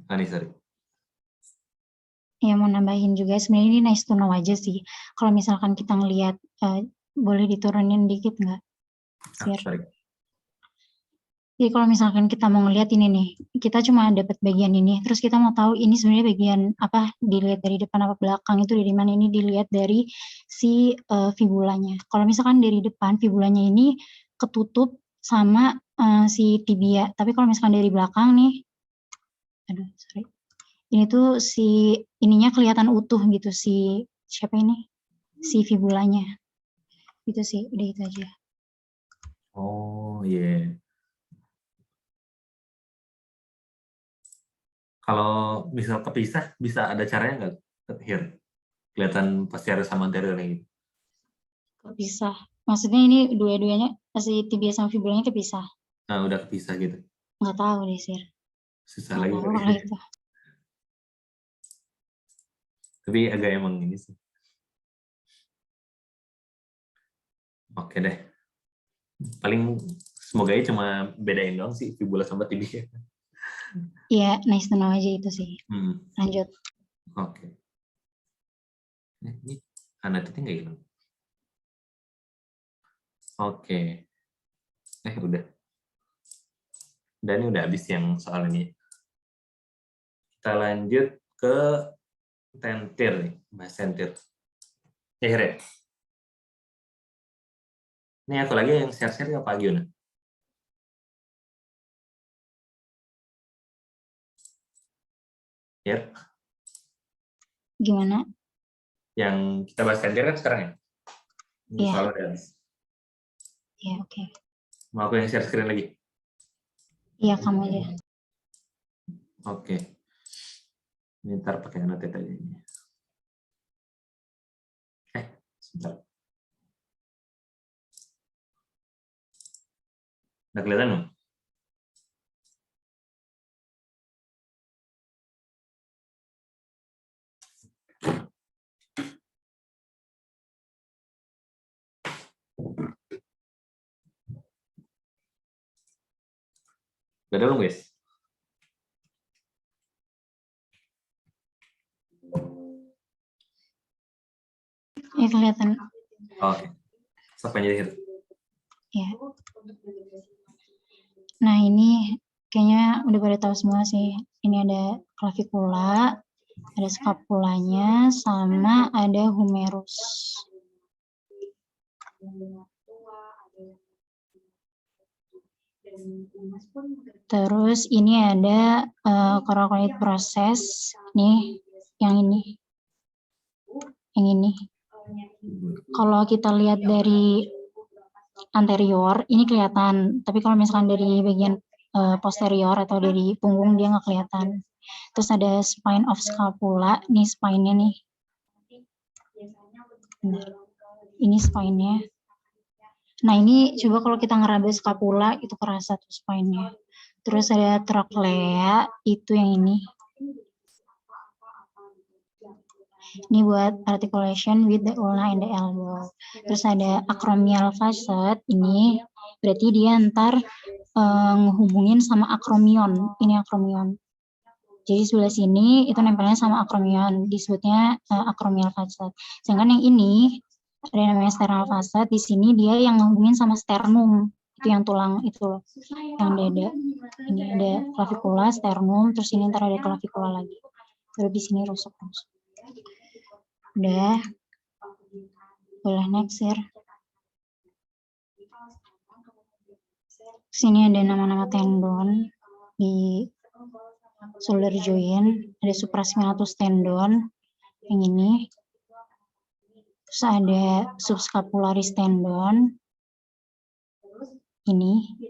Sorry. Ya mau nambahin juga sebenarnya ini nice to know aja sih. Kalau misalkan kita ngelihat boleh diturunin dikit nggak? Sorry. Jadi kalau misalkan kita mau ngelihat ini nih, kita cuma dapat bagian ini, terus kita mau tahu ini sebenarnya bagian apa, dilihat dari depan apa belakang, itu dari mana, ini dilihat dari si fibulanya. Kalau misalkan dari depan, fibulanya ini ketutup sama si tibia, tapi kalau misalkan dari belakang nih, ini tuh si ininya kelihatan utuh gitu, si siapa ini? Si fibulanya. Itu sih, udah itu aja. Oh iya. Yeah. Kalau misal kepisah, bisa ada caranya nggak? Here, kelihatan posterior sama anterior gitu. Kepisah. Maksudnya ini dua-duanya, si tibia sama fibulanya kepisah? Nah, udah kepisah gitu. Nggak tahu deh, Sir. Susah lagi. Tahu kalau itu. Tapi agak emang ini sih. Oke deh. Paling semoga aja cuma bedain doang sih fibula sama tibia. Iya, nice to know aja itu sih. Lanjut. Oke. Ini anatitnya nggak hilang. Oke. Udah. Dan ini udah habis yang soal ini. Kita lanjut ke tentir nih, bahas tentir. Here. Ini aku lagi yang share-share apa Giona? Ya. Gimana? Yang kita bahas tentir kan sekarang ya? Ini soal udah habis. Iya, oke. Mau aku yang share screen lagi? Iya, kamu aja. Oke. Ini ntar pakai annotate aja ini. Sebentar. Udah kelihatan belum? Udah belum guys? Ya, kelihatan. Oke. Stop aja deh. Ya. Nah, ini kayaknya udah pada tahu semua sih. Ini ada clavicula, ada scapulanya, sama ada humerus. Terus ini ada coracoid process, nih yang ini. Yang ini. Kalau kita lihat dari anterior, ini kelihatan. Tapi kalau misalkan dari bagian posterior atau dari punggung, dia nggak kelihatan. Terus ada spine of scapula, nih spine-nya nih. Benar. Ini spine-nya. Nah ini coba kalau kita ngeraba scapula itu kerasa tuh spine-nya. Terus ada trochlea, itu yang ini. Ini buat articulation with the ulna and the elbow. Terus ada acromial facet, ini berarti dia ntar ngehubungin sama acromion. Ini acromion. Jadi sebelah sini itu nempelnya sama acromion, disebutnya acromial facet. Sedangkan yang ini ada yang namanya sternal facet, di sini dia yang ngehubungin sama sternum. Itu yang tulang itu loh, yang dada. Ini ada clavicula, sternum, terus ini ntar ada clavicula lagi. Terus di sini rusuk-rusuk. Udah, boleh next ya. Sini ada nama-nama tendon di shoulder joint, ada supraspinatus tendon yang ini. Terus ada subscapularis tendon ini.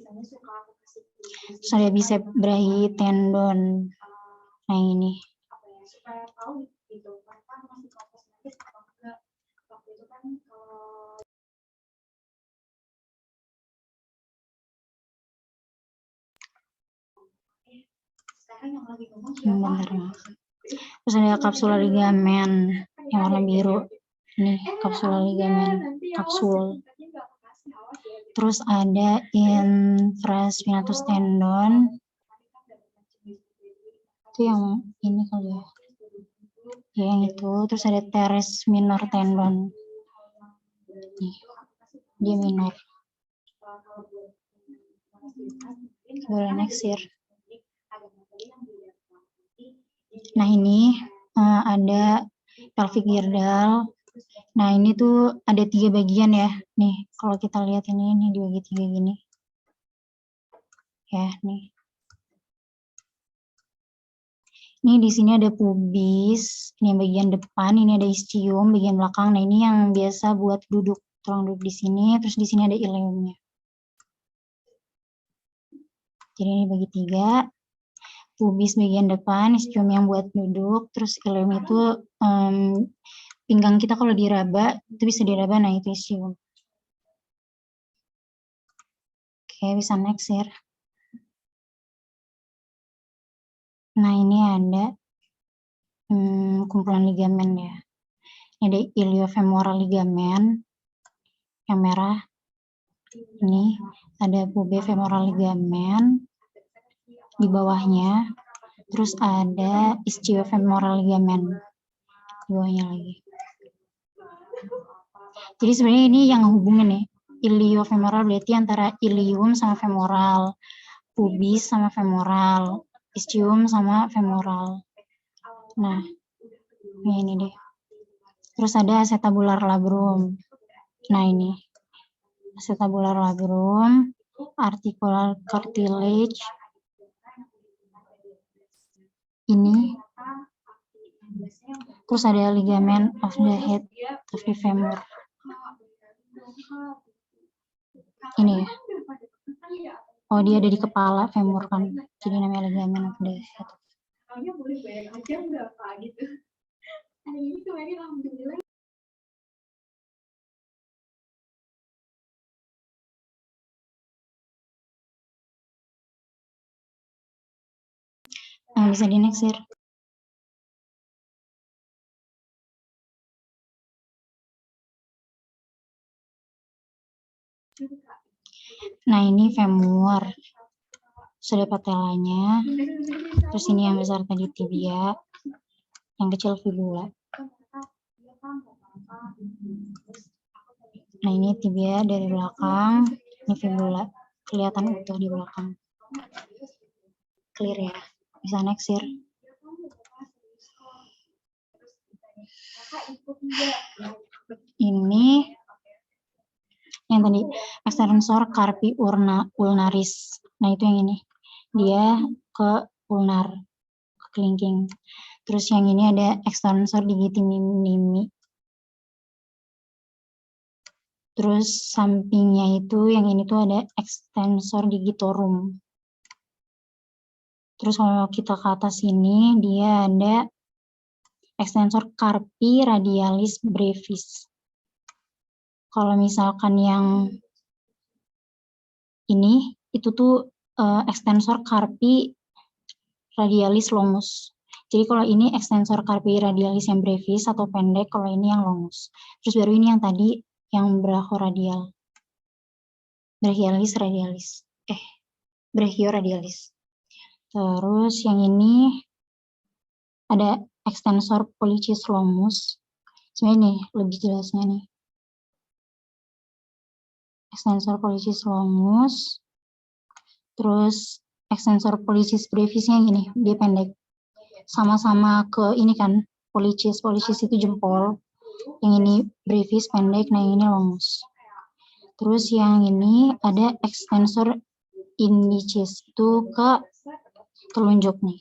Terus ada bicep brachii tendon. Nah ini. Bentar, maaf. Terus ada kapsula ligamen yang warna biru. Ini kapsula ligamen, kapsul. Terus ada infraspinatus tendon. Itu yang ini kali ya. Ya yang itu. Terus ada teres minor tendon. Nih, dia minor. Boleh next year. Nah ini ada pelvic girdle. Nah ini tuh ada 3 bagian ya. Nih kalau kita lihat ini dibagi 3 gini. Ya nih. Ini di sini ada pubis. Ini bagian depan. Ini ada ischium bagian belakang. Nah ini yang biasa buat duduk. Tulang duduk di sini. Terus di sini ada ileumnya. Jadi ini bagi 3. Pubis bagian depan, ischium yang buat duduk, terus ileum itu pinggang kita kalau diraba, itu bisa diraba, nah itu ischium. Oke, bisa next ya. Nah ini ada kumpulan ligamen ya. Ini ada iliofemoral ligamen yang merah. Ini ada pubefemoral ligamen di bawahnya. Terus ada ischiofemoral ligamen di bawahnya lagi. Jadi sebenarnya ini yang hubungin nih. Iliofemoral berarti antara ilium sama femoral, pubis sama femoral, ischium sama femoral. Nah, ini deh. Terus ada acetabular labrum. Nah ini, acetabular labrum, articular cartilage. Ini. Terus ada ligament of the head of the femur. Ini ya. Oh dia ada di kepala femur kan. Jadi namanya ligament of the head. Nah, bisa di next ya. Nah ini femur, sudah patelanya, terus ini yang besar tadi tibia, yang kecil fibula. Nah ini tibia dari belakang, ini fibula, kelihatan utuh di belakang. Clear ya, bisa next ya. Ini yang tadi extensor carpi ulnaris. Nah itu yang ini, dia ke ulnar, ke kelingking. Terus yang ini ada extensor digiti minimi. Terus sampingnya itu yang ini tuh ada extensor digitorum. Terus Terus kalau kita ke atas ini, dia ada ekstensor carpi radialis brevis. Kalau misalkan yang ini, itu tuh ekstensor carpi radialis longus. Jadi kalau ini ekstensor carpi radialis yang brevis atau pendek, kalau ini yang longus. Terus baru ini yang tadi, yang brachioradial. Brachioradialis. Terus yang ini ada ekstensor pollicis longus. Sebenarnya nih, lebih jelasnya nih. Ekstensor pollicis longus. Terus ekstensor pollicis brevisnya yang ini, dia pendek. Sama-sama ke ini kan, pollicis itu jempol. Yang ini brevis pendek, nah yang ini longus. Terus yang ini ada extensor indicis, itu ke telunjuk nih.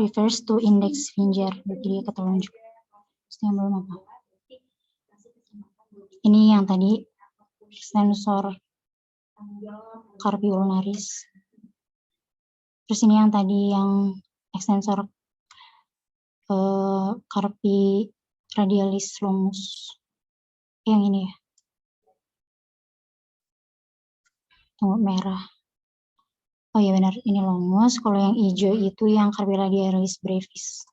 Refers to index finger, berarti dia ke telunjuk. Terus yang belum apa? Ini yang tadi extensor carpi ulnaris. Terus ini yang tadi yang extensor carpi radialis longus. Yang ini ya. Tunggu, merah. Oh iya benar, ini longus. Kalau yang hijau itu yang carpi radialis brevis.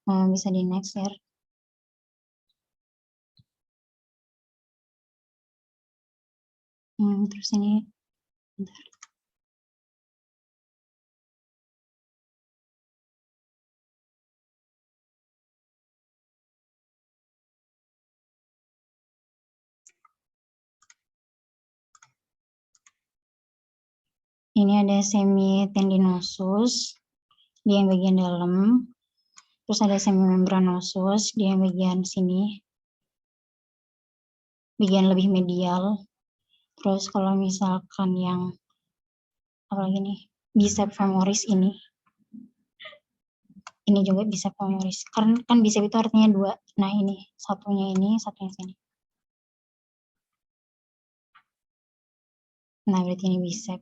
Bisa di next ya. Terus ini, bentar. Ini ada semitendinosus di yang bagian dalam. Terus ada semimembranosus di yang bagian sini. Bagian lebih medial. Terus kalau misalkan yang apalagi nih, bicep femoris ini. Ini juga bicep femoris. Karena kan bicep itu artinya dua. Nah ini, satunya sini. Nah berarti ini bicep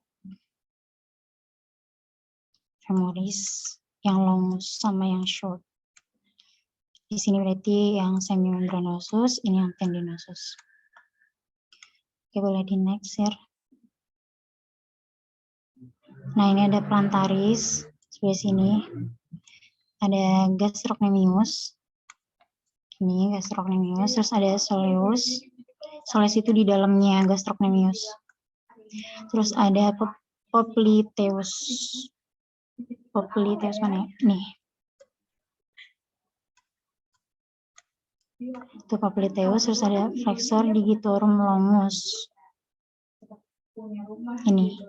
femoris yang longus sama yang short. Di sini berarti yang semimembranosus, ini yang tendinosus. Oke, boleh di next ya. Nah, ini ada plantaris sebelah sini. Ada gastrocnemius. Ini gastrocnemius, terus ada soleus. Soleus itu di dalamnya gastrocnemius. Terus ada popliteus. Popliteus mana ya? Nih. Itu popliteus, terus ada flexor digitorum longus. Ini.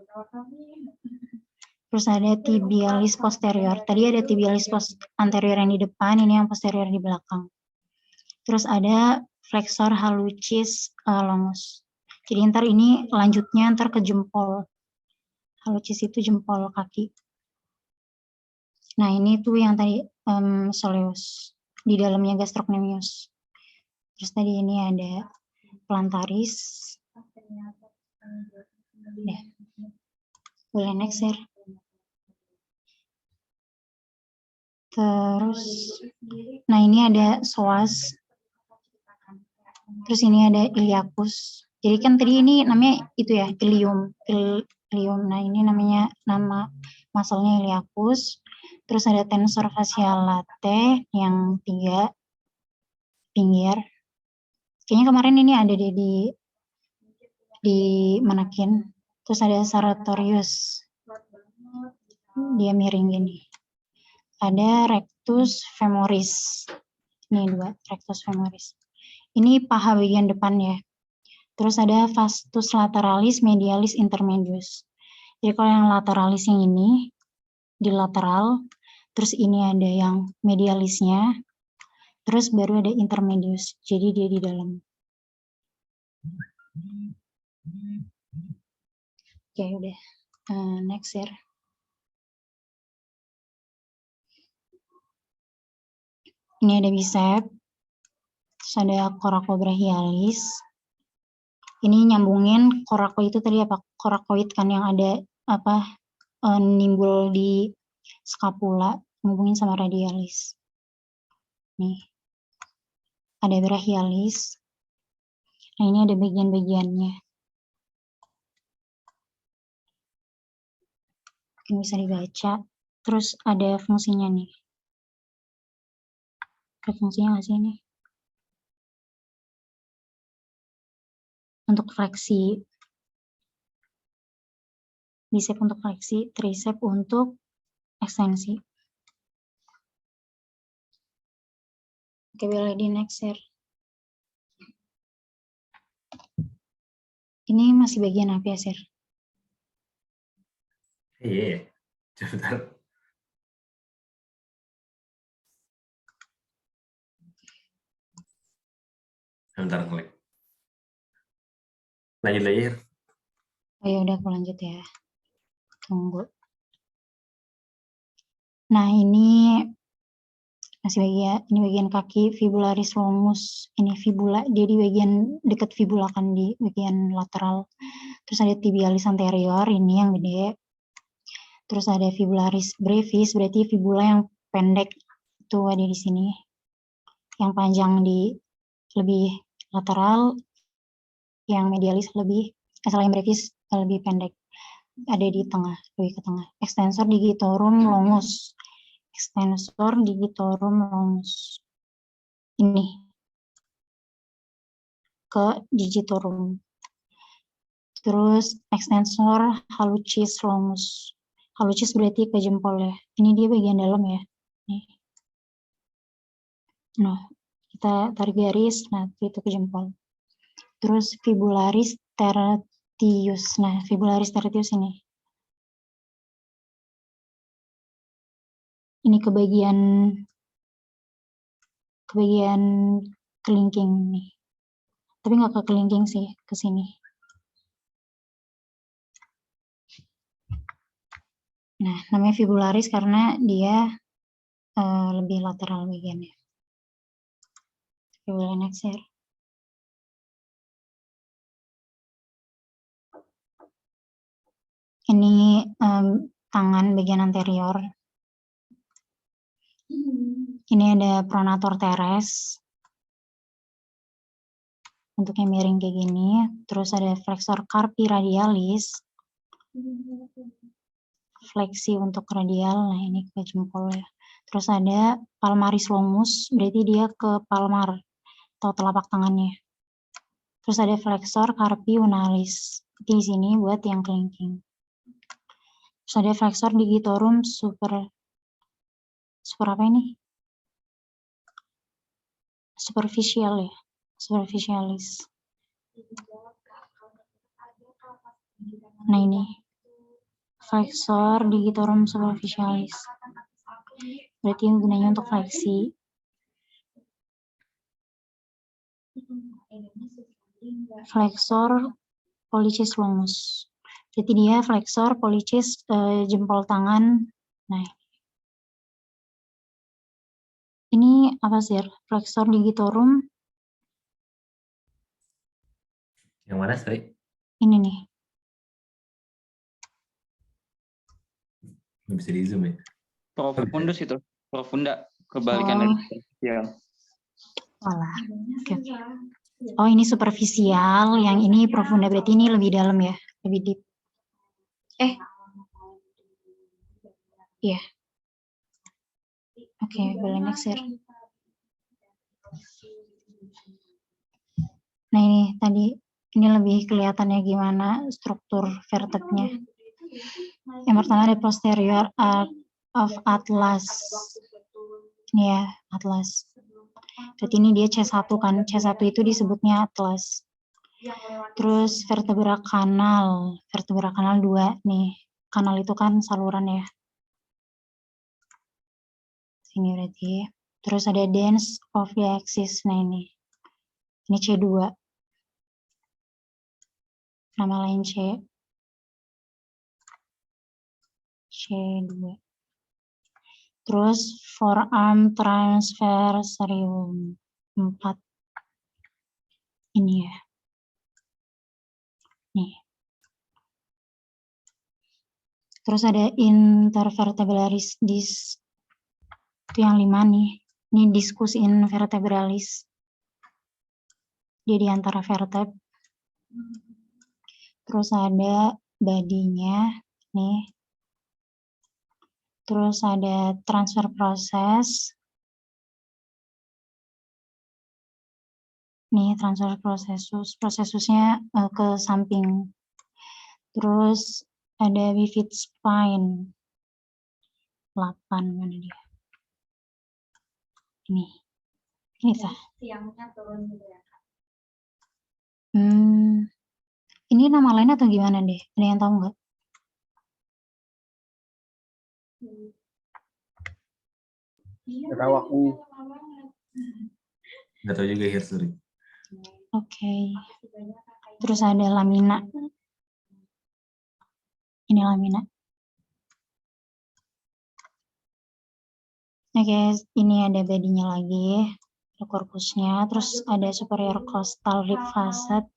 Terus ada tibialis posterior. Tadi ada tibialis anterior yang di depan, ini yang posterior di belakang. Terus ada flexor hallucis longus. Jadi ntar ini lanjutnya ntar ke jempol. Hallucis itu jempol kaki. Nah ini tuh yang tadi soleus. Di dalamnya gastrocnemius. Terus tadi ini ada plantaris. Ya. Boleh next ya. Terus, nah ini ada psoas. Terus ini ada iliacus. Jadi kan tadi ini namanya itu ya, ilium. Nah ini namanya, nama masalnya iliacus. Terus ada tensor facial late yang 3 pinggir. Kayaknya kemarin ini ada di manekin. Terus ada sartorius. Dia miring gini. Ada rectus femoris. Ini 2, rectus femoris. Ini paha bagian depan ya. Terus ada vastus lateralis medialis intermedius. Jadi kalau yang lateralis yang ini, di lateral. Terus ini ada yang medialisnya. Terus baru ada intermedius. Jadi dia di dalam. Oke, udah. Next ya. Ini ada bicep. Terus ada coracobrachialis. Ini nyambungin coracoid itu tadi apa? Coracoid kan yang ada nimbul di skapula menghubungin sama radialis. Nih, ada brachialis. Nah, ini ada bagian-bagiannya. Mungkin bisa dibaca. Terus ada fungsinya nih. Ada fungsinya nggak sih ini? Untuk fleksi. Bicep untuk fleksi, tricep untuk ekstensi. Oke, boleh di next, Sir. Ini masih bagian apa ya, Sir? Iya. Sebentar. Sebentar ngelik. Lanjut lagi. Oh ya udah, aku lanjut ya. Tunggu. Nah, ini masih bagian kaki fibularis longus. Ini fibula, dia di bagian dekat fibula kan, di bagian lateral. Terus ada tibialis anterior, ini yang gede. Terus ada fibularis brevis, berarti fibula yang pendek itu ada di sini. Yang panjang di lebih lateral, yang medialis lebih, yang brevis lebih pendek. Ada di tengah, lebih ke tengah. Extensor digitorum longus. Extensor digitorum longus. Ini ke digitorum. Terus extensor hallucis longus. Hallucis berarti ke jempol ya. Ini dia bagian dalam ya. Nih. Nah, kita tarik garis, nah itu ke jempol. Terus fibularis tertius. Nah, fibularis tertius ini. Ini ke bagian kelingking nih. Tapi nggak ke kelingking sih, ke sini. Nah, namanya fibularis karena dia lebih lateral bagiannya. Boleh next ya. Ini tangan bagian anterior. Ini ada pronator teres. Bentuknya miring kayak gini. Terus ada flexor carpi radialis. Fleksi untuk radial. Nah, ini ke jempol ya. Terus ada palmaris longus. Berarti dia ke palmar atau telapak tangannya. Terus ada flexor carpi unalis. Di sini buat yang kelingking. Terus ada flexor digitorum super apa ini? Superficial ya, superficialis. Nah ini, flexor digitorum superficialis. Berarti yang gunanya untuk fleksi. Flexor pollicis longus. Jadi dia flexor pollicis jempol tangan. Nah, ini apa sih? Flexor digitorum. Yang mana sorry? Ini nih. Nggak bisa di zoom ya? Profundus itu, profunda kebalikan dari superficial. Walah. Okay. Oh, ini superficial, yang ini profunda, berarti ini lebih dalam ya, lebih deep. Iya. Yeah. Oke, boleh next ya. Nah ini tadi, ini lebih kelihatannya gimana struktur vertebnya. Yang pertama ada posterior arc of atlas. Ini ya, atlas. Berarti ini dia C1 kan, C1 itu disebutnya atlas. Terus vertebra kanal 2 nih. Kanal itu kan saluran ya. Sini berarti. Terus ada dens of the axis. Nah ini C2. Nama lain C2. Terus forearm transversarium 4. Ini ya. Nih. Terus ada intervertebralis disc. Itu yang 5 nih. Ini discus invertebralis. Dia di antara verteb. Terus ada badinya nih. Terus ada transfer proses. Nih transfer prosesusnya ke samping. Terus ada bifid spine 8, mana dia? Ini sah. Tiangnya turun gitu ya. Ini nama lain atau gimana deh? Ada yang tahu nggak? Nggak tahu aku. Nggak tahu juga hirsuri. Oke. Terus ada lamina. Ini lamina. Oke, ini ada badinya lagi, ada korpusnya, terus ada superior costal rib facet.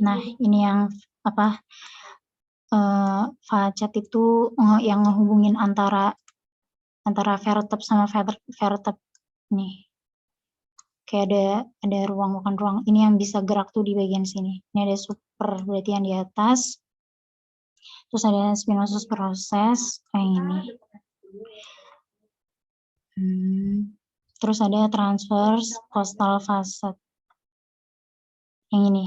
Nah, ini yang apa? Facet itu yang ngehubungin antara verteb sama verteb nih. Kayak ada ruang, bukan ruang. Ini yang bisa gerak tuh di bagian sini. Ini ada super, berarti yang di atas. Terus ada spinosus proses, kayak ini. Terus ada transverse costal facet. Yang ini.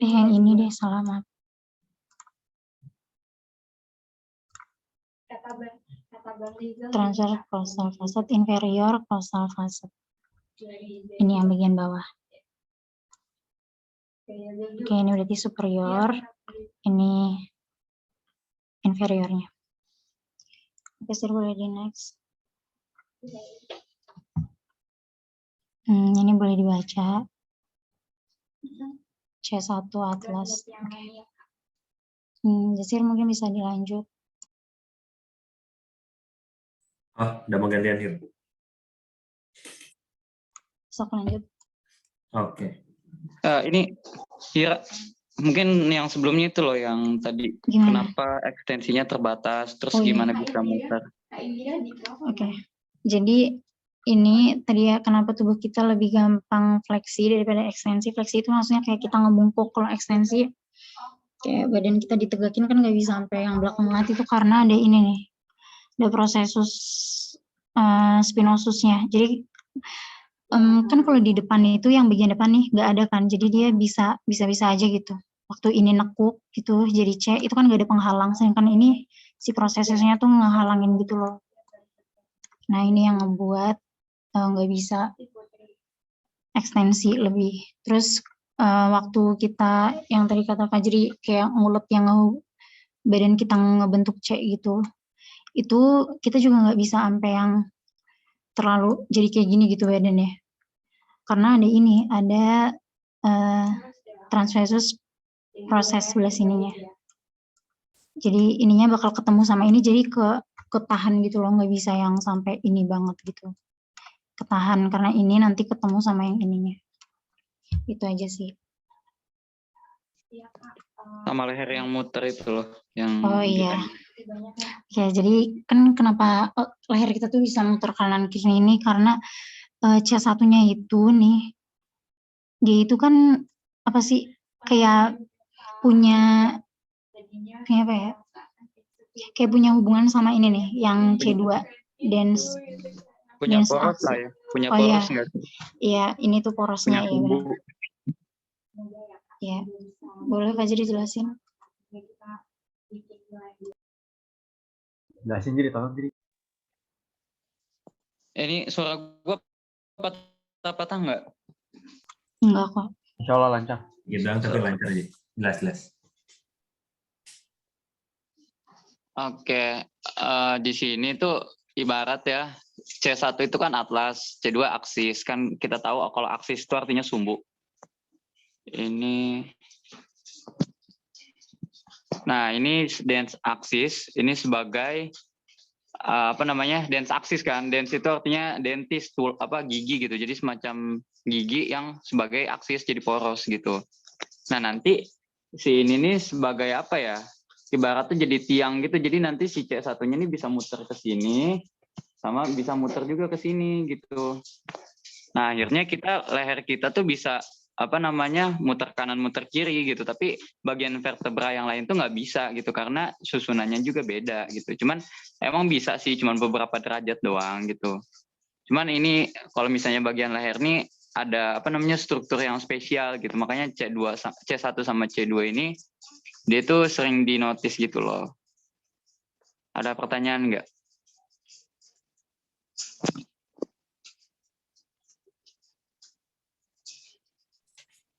Yang ini deh, salah maaf. Transverse costal facet, inferior costal facet. Ini yang bagian bawah. Oke, ini berarti superior. Ini inferiornya. Oke, sir, boleh di next. Ini boleh dibaca. C1 atlas. Oke. Jasir mungkin bisa dilanjut. Oh, udah mau gantian Hir. Sok lanjut. Oke. Ini ya mungkin yang sebelumnya itu loh yang tadi Gimana? kenapa ekstensinya terbatas, terus Oh, iya. gimana bisa muter. Oke. Jadi ini tadi ya kenapa tubuh kita lebih gampang fleksi daripada ekstensi. Fleksi itu maksudnya kayak kita ngebungkuk. Kalau ekstensi kayak badan kita ditegakin kan nggak bisa sampai yang belakang banget, itu karena ada ini nih. Ada prosesus spinosusnya. Jadi kan kalau di depan itu yang bagian depan nih nggak ada kan. Jadi dia bisa aja gitu. Waktu ini nekuk gitu jadi C itu kan nggak ada penghalang. Sedangkan ini si prosesnya tuh ngehalangin gitu loh. Nah ini yang ngebuat nggak bisa ekstensi lebih. Terus waktu kita yang tadi kata Fajri kayak ngulet yang badan kita ngebentuk C gitu, itu kita juga nggak bisa sampai yang terlalu jadi kayak gini gitu badannya. Karena ada ini, ada transversus proses sebelah sininya. Jadi ininya bakal ketemu sama ini, jadi ketahan gitu loh, nggak bisa yang sampai ini banget gitu. Ketahan karena ini nanti ketemu sama yang ininya. Itu aja sih. Sama leher yang muter itu loh yang Oh iya. Ya, jadi kan kenapa leher kita tuh bisa muter kanan kiri ini karena C1-nya itu nih, dia itu kan apa sih kayak punya apa ya? Kayak punya hubungan sama ini nih, yang C2 dance. punya dance poros axis. lah ya, punya Oh, poros iya. nggak? Iya, ini tuh porosnya Punya ya benar. tubuh. Ya, boleh Fajri dijelasin? Jelasin jadi tolong jadi. Ini suara gua patah-patah nggak? Enggak kok. Insya Allah lancar. Gitu tapi lancar aja. Jelas. Oke, di sini tuh ibarat ya, C1 itu kan atlas, C2 aksis. Kan kita tahu kalau aksis itu artinya sumbu. Nah, ini dance aksis, ini sebagai apa namanya dens aksis kan. Dens itu artinya dentis tuh apa gigi gitu. Jadi semacam gigi yang sebagai aksis jadi poros gitu. Nah nanti si ini nih sebagai apa ya? Ibaratnya jadi tiang gitu. Jadi nanti si C1-nya ini bisa muter ke sini sama bisa muter juga ke sini gitu. Nah akhirnya leher kita tuh bisa apa namanya muter kanan muter kiri gitu, tapi bagian vertebra yang lain tuh nggak bisa gitu karena susunannya juga beda gitu. Cuman emang bisa sih, cuman beberapa derajat doang gitu. Cuman ini kalau misalnya bagian leher nih ada apa namanya struktur yang spesial gitu, makanya C1 sama C2 ini dia tuh sering dinotis gitu loh. Ada pertanyaan nggak?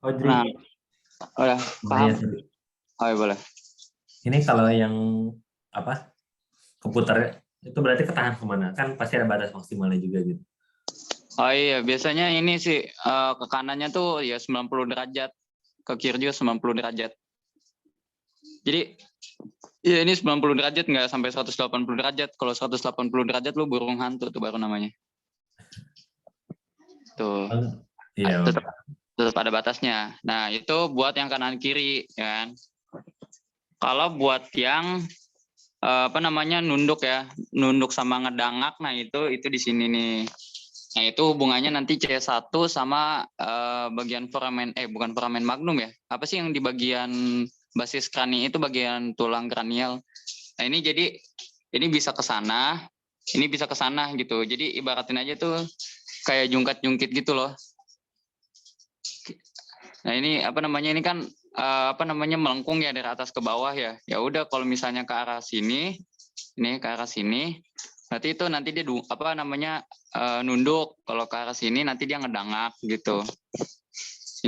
Audrey, Nah, udah paham? ya, tadi. Oh ya boleh. Ini kalau yang apa keputar itu berarti ketahan kemana? Kan pasti ada batas maksimalnya juga gitu. Oh iya, biasanya ini sih ke kanannya tuh ya 90 derajat, ke kiri juga 90 derajat. Jadi ya ini 90 derajat nggak sampai 180 derajat. Kalau 180 derajat lu burung hantu tuh baru namanya. Tuh. Iya. Tetap ada batasnya. Nah, itu buat yang kanan kiri ya kan. Kalau buat yang apa namanya nunduk ya, nunduk sama ngedangak, nah itu di sini nih. Nah, itu hubungannya nanti C1 sama bagian foramen bukan foramen magnum ya. Apa sih yang di bagian basis krani itu bagian tulang kranial. Nah, ini jadi ini bisa ke sana, ini bisa ke sana gitu. Jadi ibaratin aja tuh kayak jungkat-jungkit gitu loh. Nah, ini apa namanya ini kan apa namanya melengkung ya dari atas ke bawah ya. Ya udah kalau misalnya ke arah sini, ini ke arah sini, berarti itu nanti dia apa namanya nunduk. Kalau ke arah sini nanti dia ngedangak gitu.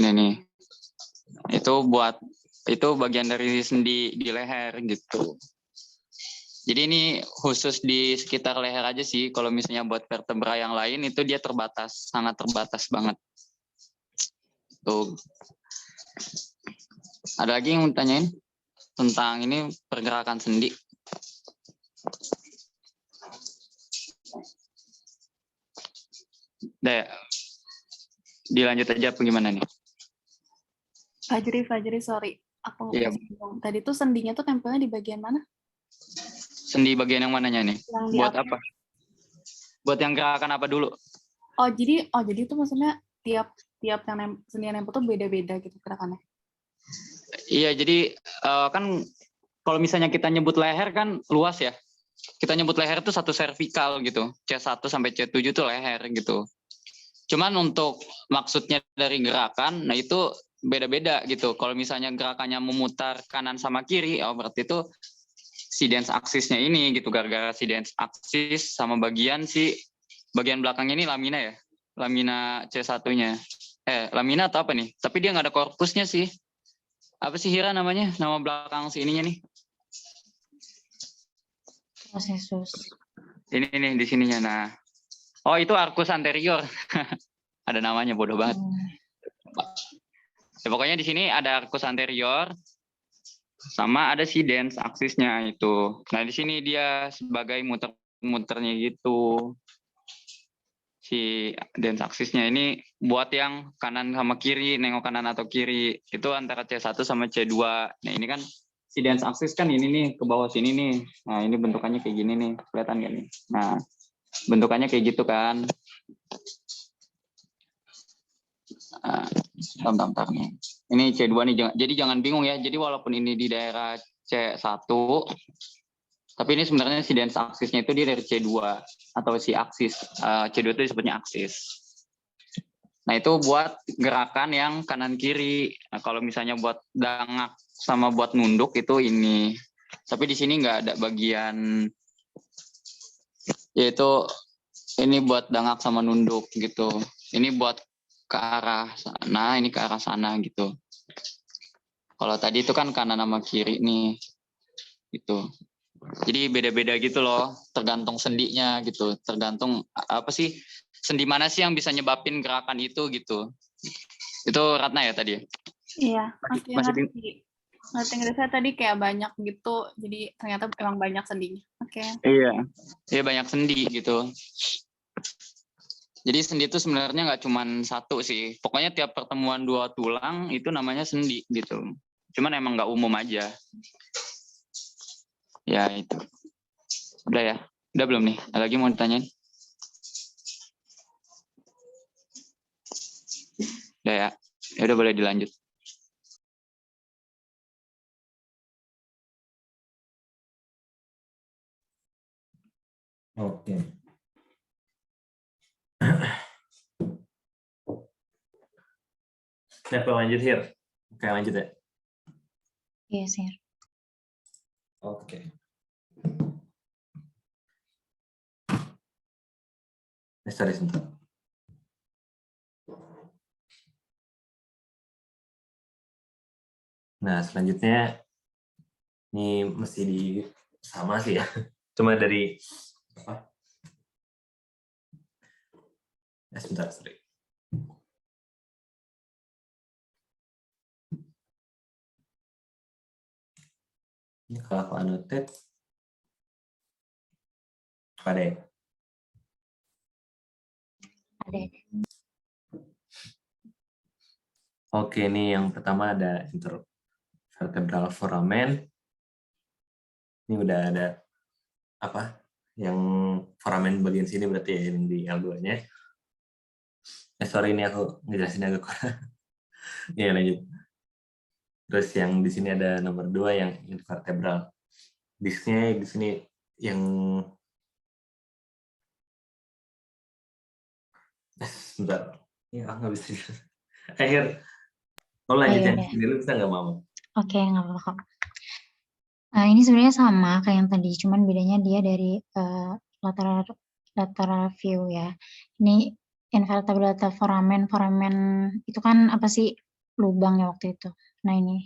Ini nih. Itu bagian dari sendi di leher gitu. Jadi ini khusus di sekitar leher aja sih. Kalau misalnya buat vertebra yang lain itu dia terbatas, sangat terbatas banget. Tuh. Ada lagi yang mau tanyain tentang ini pergerakan sendi? Deh, dilanjut aja apa gimana nih? Fajri, sorry. Aku Iya. bingung. Tadi tuh sendinya tuh tempelnya di bagian mana? Sendi bagian yang mananya nih? Yang di Buat atas. apa? Buat yang gerakan apa dulu? Oh, jadi itu maksudnya tiap yang sendi yang nempel tuh beda-beda gitu gerakannya. Iya, jadi kan kalau misalnya kita nyebut leher kan luas ya. Kita nyebut leher itu satu servikal gitu. C1 sampai C7 itu leher gitu. Cuman untuk maksudnya dari gerakan, nah itu beda-beda gitu. Kalau misalnya gerakannya memutar kanan sama kiri, oh berarti itu si dens aksisnya ini gitu. Gara-gara si dens aksis sama bagian belakang ini lamina ya. Lamina C1-nya. Lamina atau apa nih? Tapi dia nggak ada korpusnya sih. Apa sih Hira namanya? Nama belakang si ininya nih. Prosesus. Ini nih di sininya. Nah. Oh, itu arcus anterior. Ada namanya, bodoh banget. Ya, pokoknya di sini ada arcus anterior sama ada si dens aksisnya itu. Nah, di sini dia sebagai muter-muternya gitu. Si dens aksisnya ini buat yang kanan sama kiri, nengok kanan atau kiri. Itu antara C1 sama C2. Nah, ini kan si dens aksis kan ini nih ke bawah sini nih. Nah, ini bentukannya kayak gini nih. Kelihatan nggak nih? Nah, bentukannya kayak gitu kan. Bentar nih. Ini C2 nih. Jadi jangan bingung ya. Jadi walaupun ini di daerah C1, tapi ini sebenarnya si dens aksisnya itu dia dari C2 atau si aksis. C2 itu disebutnya aksis. Nah, itu buat gerakan yang kanan kiri. Nah, kalau misalnya buat dangak sama buat nunduk itu ini. Tapi di sini nggak ada bagian, yaitu ini buat dangak sama nunduk gitu. Ini buat ke arah sana, ini ke arah sana gitu. Kalau tadi itu kan kanan sama kiri nih. Gitu. Jadi beda-beda gitu loh, tergantung sendinya gitu. Tergantung apa sih, sendi mana sih yang bisa nyebabin gerakan itu gitu. Itu Ratna ya tadi? Iya, Masih ngerti. Ngerti Inggrisnya tadi kayak banyak gitu, jadi ternyata emang banyak sendinya. Oke. Iya. Iya banyak sendi gitu. Jadi sendi itu sebenarnya nggak cuma satu sih. Pokoknya tiap pertemuan dua tulang itu namanya sendi gitu. Cuman emang nggak umum aja. Ya itu. Udah ya? Udah belum nih? Ada lagi mau ditanyain? Udah ya? Ya udah boleh dilanjut. Oke. Siapa lanjut here? Oke, lanjut ya. Iya, Sir. Oke. Sorry, sebentar. Nah, selanjutnya ini mesti di sama sih ya. Cuma dari apa? Sebentar, sorry. Ini kalau aku annotate ada ya? Ada. Oke, ini yang pertama ada intervertebral foramen. Ini udah ada apa? Yang foramen bagian sini berarti ya, yang di L2-nya. Sorry, ini aku ngejelasin agak kurang. Ya, lanjut. Terus yang di sini ada nomor 2 yang intervertebral. Disknya di sini yang sebentar. Ya, nggak bisa. Akhir. Kalau lanjutin Ayo, dulu bisa nggak mau? Oke, nggak apa-apa kok. Ini sebenarnya sama kayak yang tadi, cuman bedanya dia dari lateral view ya. Ini invertebrate foramen itu kan apa sih lubang ya waktu itu. Nah ini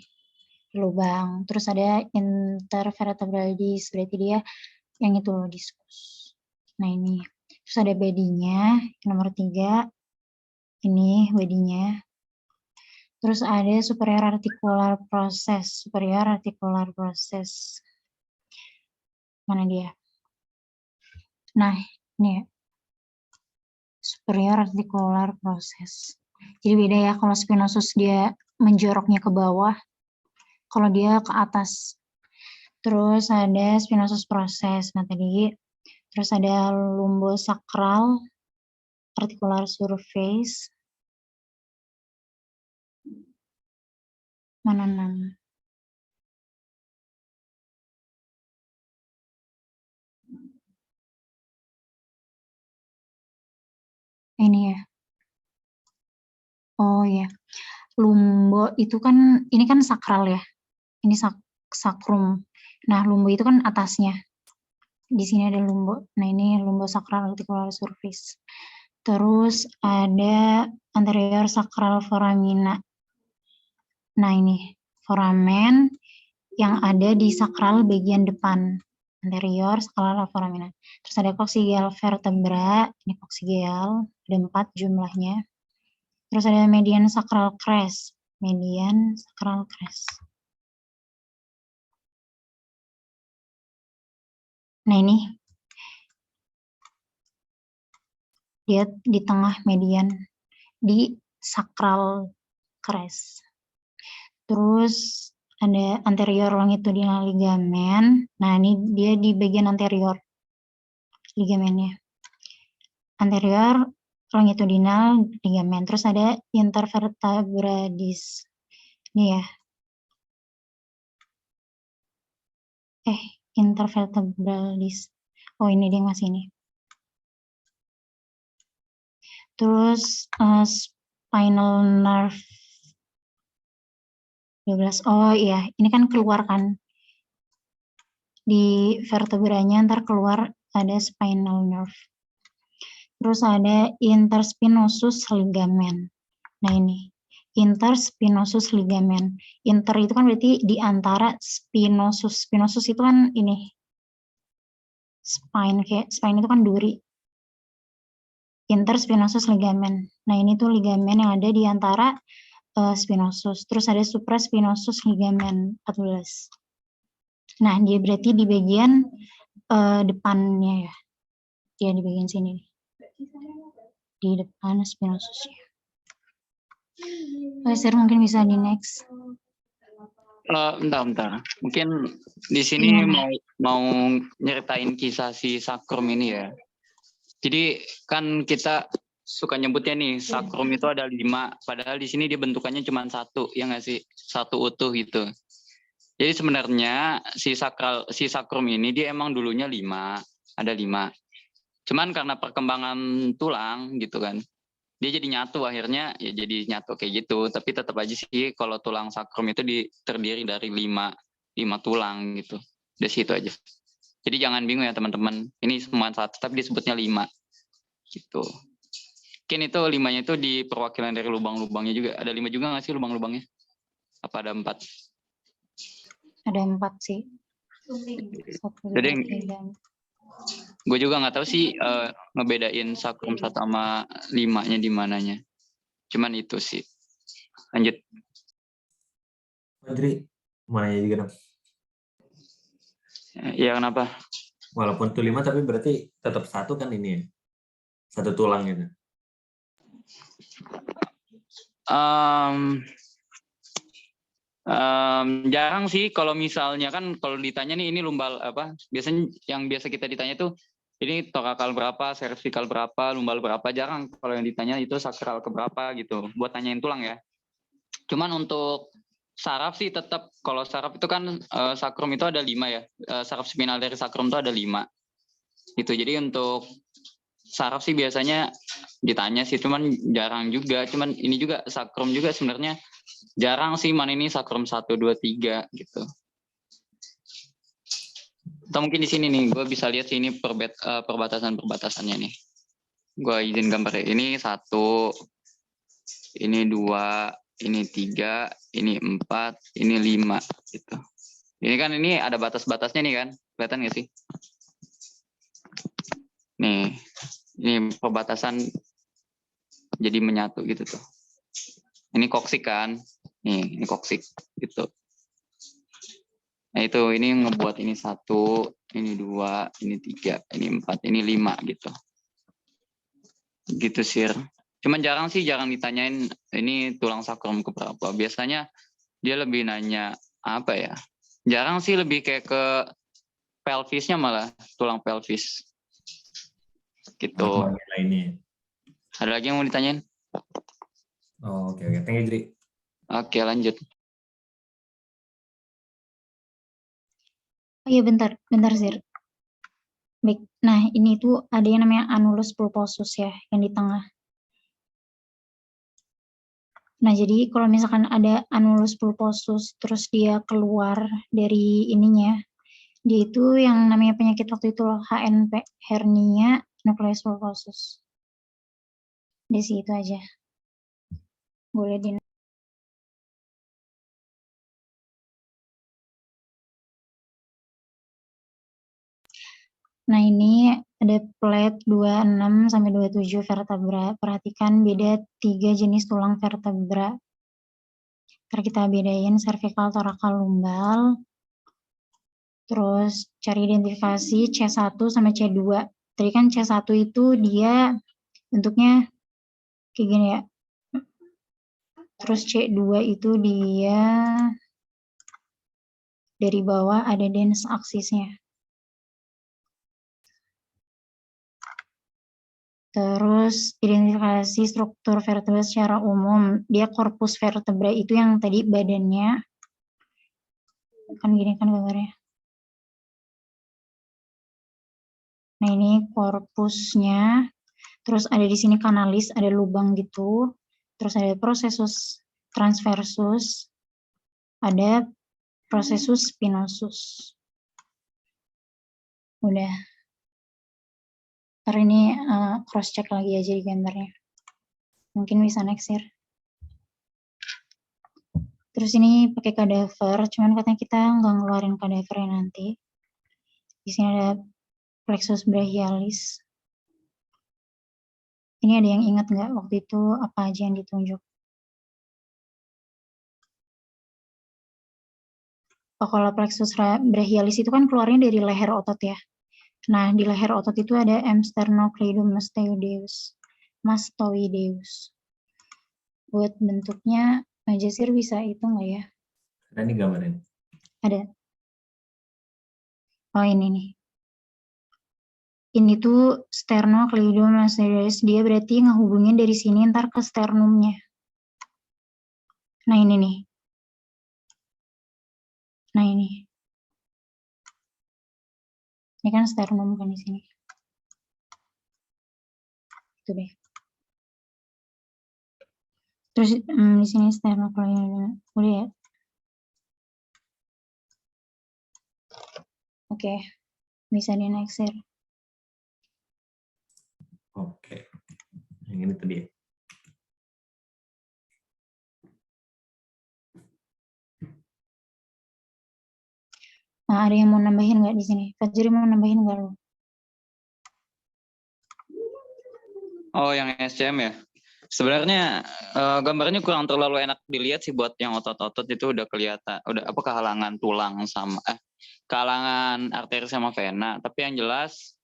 lubang. Terus ada intervertebral disc, berarti dia yang itu loh diskus. Nah ini. Terus ada bedinya, nomor 3. Ini bedinya. Terus ada superior articular process. Mana dia? Nah, ini ya. Superior articular process. Jadi beda ya, kalau spinosus dia menjoroknya ke bawah, kalau dia ke atas. Terus ada spinosus process. Nah, tadi terus ada lumbosacral articular surface. Mana nan? Ini ya. Oh ya. Lumbo itu kan, ini kan sakral ya. Ini sakrum. Nah, lumbo itu kan atasnya. Di sini ada lumbo. Nah, ini lumbosacral articular surface. Terus ada anterior sacral foramina. Nah, ini foramen yang ada di sakral bagian depan. Anterior sacral foramina. Terus ada coccygeal vertebra. Ini coccygeal. Ada 4 jumlahnya. Terus ada median sacral crest. Median sacral crest. Nah, ini dia di tengah median di sacral crest. Terus ada anterior longitudinal ligamen. Nah, ini dia di bagian anterior ligamennya. Anterior longitudinal ligamen. Terus ada intervertebral disc. Ini ya. Intervertebral disc. Oh, ini dia masih ini. Terus spinal nerve 12. Oh iya, ini kan keluar kan. Di vertebranya ntar keluar ada spinal nerve. Terus ada interspinosus ligamen. Nah ini, interspinosus ligamen. Inter itu kan berarti di antara spinosus. Spinosus itu kan ini, spine, kayak spine itu kan duri. Interspinosus ligamen. Nah ini tuh ligamen yang ada di antara spinosus. Terus ada supraspinosus ligamen 14. Nah, dia berarti di bagian depannya ya. Dia di bagian sini nih. Di depan spinosusnya. Oke, Sir, mungkin bisa di next. Bentar. Mungkin di sini mau nyeritain kisah si sakrum ini ya. Jadi kan kita suka nyebutnya nih sakrum itu ada 5, padahal di sini dia bentukannya cuma 1, ya nggak sih? 1 utuh gitu. Jadi sebenarnya si sakrum ini dia emang dulunya 5, ada 5. Cuman karena perkembangan tulang gitu kan, dia jadi nyatu akhirnya ya jadi nyatu kayak gitu. Tapi tetap aja sih kalau tulang sakrum itu terdiri dari 5 tulang gitu. Dari situ aja. Jadi jangan bingung ya teman-teman. Ini semua 1 tapi disebutnya 5 gitu. Mungkin itu 5-nya itu di perwakilan dari lubang-lubangnya juga. Ada 5 juga nggak sih lubang-lubangnya? Apa ada 4? Ada 4 sih. 1, 2, Jadi 3. gue juga nggak tahu sih ngebedain sakrum 1 sama 5-nya di mananya. Cuman itu sih. Lanjut. Andri, mau nanya juga dong. Iya kenapa? Walaupun itu 5 tapi berarti tetap 1 kan ini ya? 1 tulang gitu. Jarang sih kalau misalnya kan kalau ditanya nih ini lumbal apa? Biasanya yang biasa kita ditanya tuh ini torakal berapa, servikal berapa, lumbal berapa, jarang kalau yang ditanya itu sakral keberapa gitu. Buat tanyain tulang ya. Cuman untuk saraf sih tetap kalau saraf itu kan sakrum itu ada 5 ya. Saraf spinal dari sakrum itu ada 5. Gitu. Jadi untuk saraf sih biasanya ditanya sih, cuman jarang juga. Cuman ini juga sakrum juga sebenarnya jarang sih mana ini sakrum 1, 2, 3 gitu. Atau mungkin di sini nih, gue bisa lihat sih ini perbatasannya nih. Gue izin gambar ya. Ini 1, ini 2, ini 3, ini 4, ini 5 gitu. Ini kan ini ada batas-batasnya nih kan, kelihatan nggak sih? Nih, ini perbatasan jadi menyatu gitu tuh. Ini koksik kan, nih ini koksik gitu. Nah itu ini ngebuat ini 1, ini 2, ini 3, ini 4, ini 5 gitu. Gitu sih. Cuman jarang ditanyain ini tulang sakrum keberapa. Biasanya dia lebih nanya apa ya? Jarang sih lebih kayak ke pelvisnya malah, tulang pelvis. Gitu. Lainnya. Ada lagi yang mau ditanyain? Oh, oke. Thank you, Dri. Oke, lanjut. Oh iya bentar Sir. Baik. Nah, ini tuh ada yang namanya annulus pulposus ya, yang di tengah. Nah, jadi kalau misalkan ada annulus pulposus, terus dia keluar dari ininya, dia itu yang namanya penyakit waktu itu loh, HNP, hernia nucleus pulposus. Di situ aja. Boleh di. Nah, ini ada plate 26 sampai 27 vertebra. Perhatikan beda 3 jenis tulang vertebra. Ntar kita bedain cervical, thoracal, lumbal. Terus cari identifikasi C1 sama C2. Tadi kan C1 itu dia bentuknya kayak gini ya. Terus C2 itu dia dari bawah ada dens aksisnya. Terus identifikasi struktur vertebra secara umum. Dia korpus vertebra itu yang tadi badannya. Kan gini kan gambarnya. Nah ini korpusnya. Terus ada di sini kanalis, ada lubang gitu. Terus ada prosesus transversus. Ada prosesus spinosus. Udah. Ntar ini cross check lagi aja di gambarnya. Mungkin bisa next ya. Terus ini pakai kadaver, cuman katanya kita nggak ngeluarin kadavernya nanti. Di sini ada plexus brachialis. Ini ada yang ingat nggak waktu itu apa aja yang ditunjuk? Kalau plexus brachialis itu kan keluarnya dari leher otot ya. Nah, di leher otot itu ada M. sternocleidomastoideus. Buat bentuknya, Jasir bisa itu nggak ya? Ada nih gambarin. Ada. Oh, ini nih. Ini tuh sternocleidomastoideus. Dia berarti ngehubungin dari sini ntar ke sternumnya. Nah, ini nih. Nah, ini. Ini kan sternum kan di sini. Itu deh. Terus di sini sternocleidomastoideus. Udah ya? Oke. Bisa di-next-ir. Oke. Yang ini tadi ya. Nah, ada yang mau nambahin nggak di sini? Fajri mau nambahin nggak lo? Oh, yang SCM ya. Sebenarnya gambarnya kurang terlalu enak dilihat sih buat yang otot-otot itu udah kelihatan, udah apa kehalangan tulang sama kehalangan arteri sama vena. Tapi yang jelas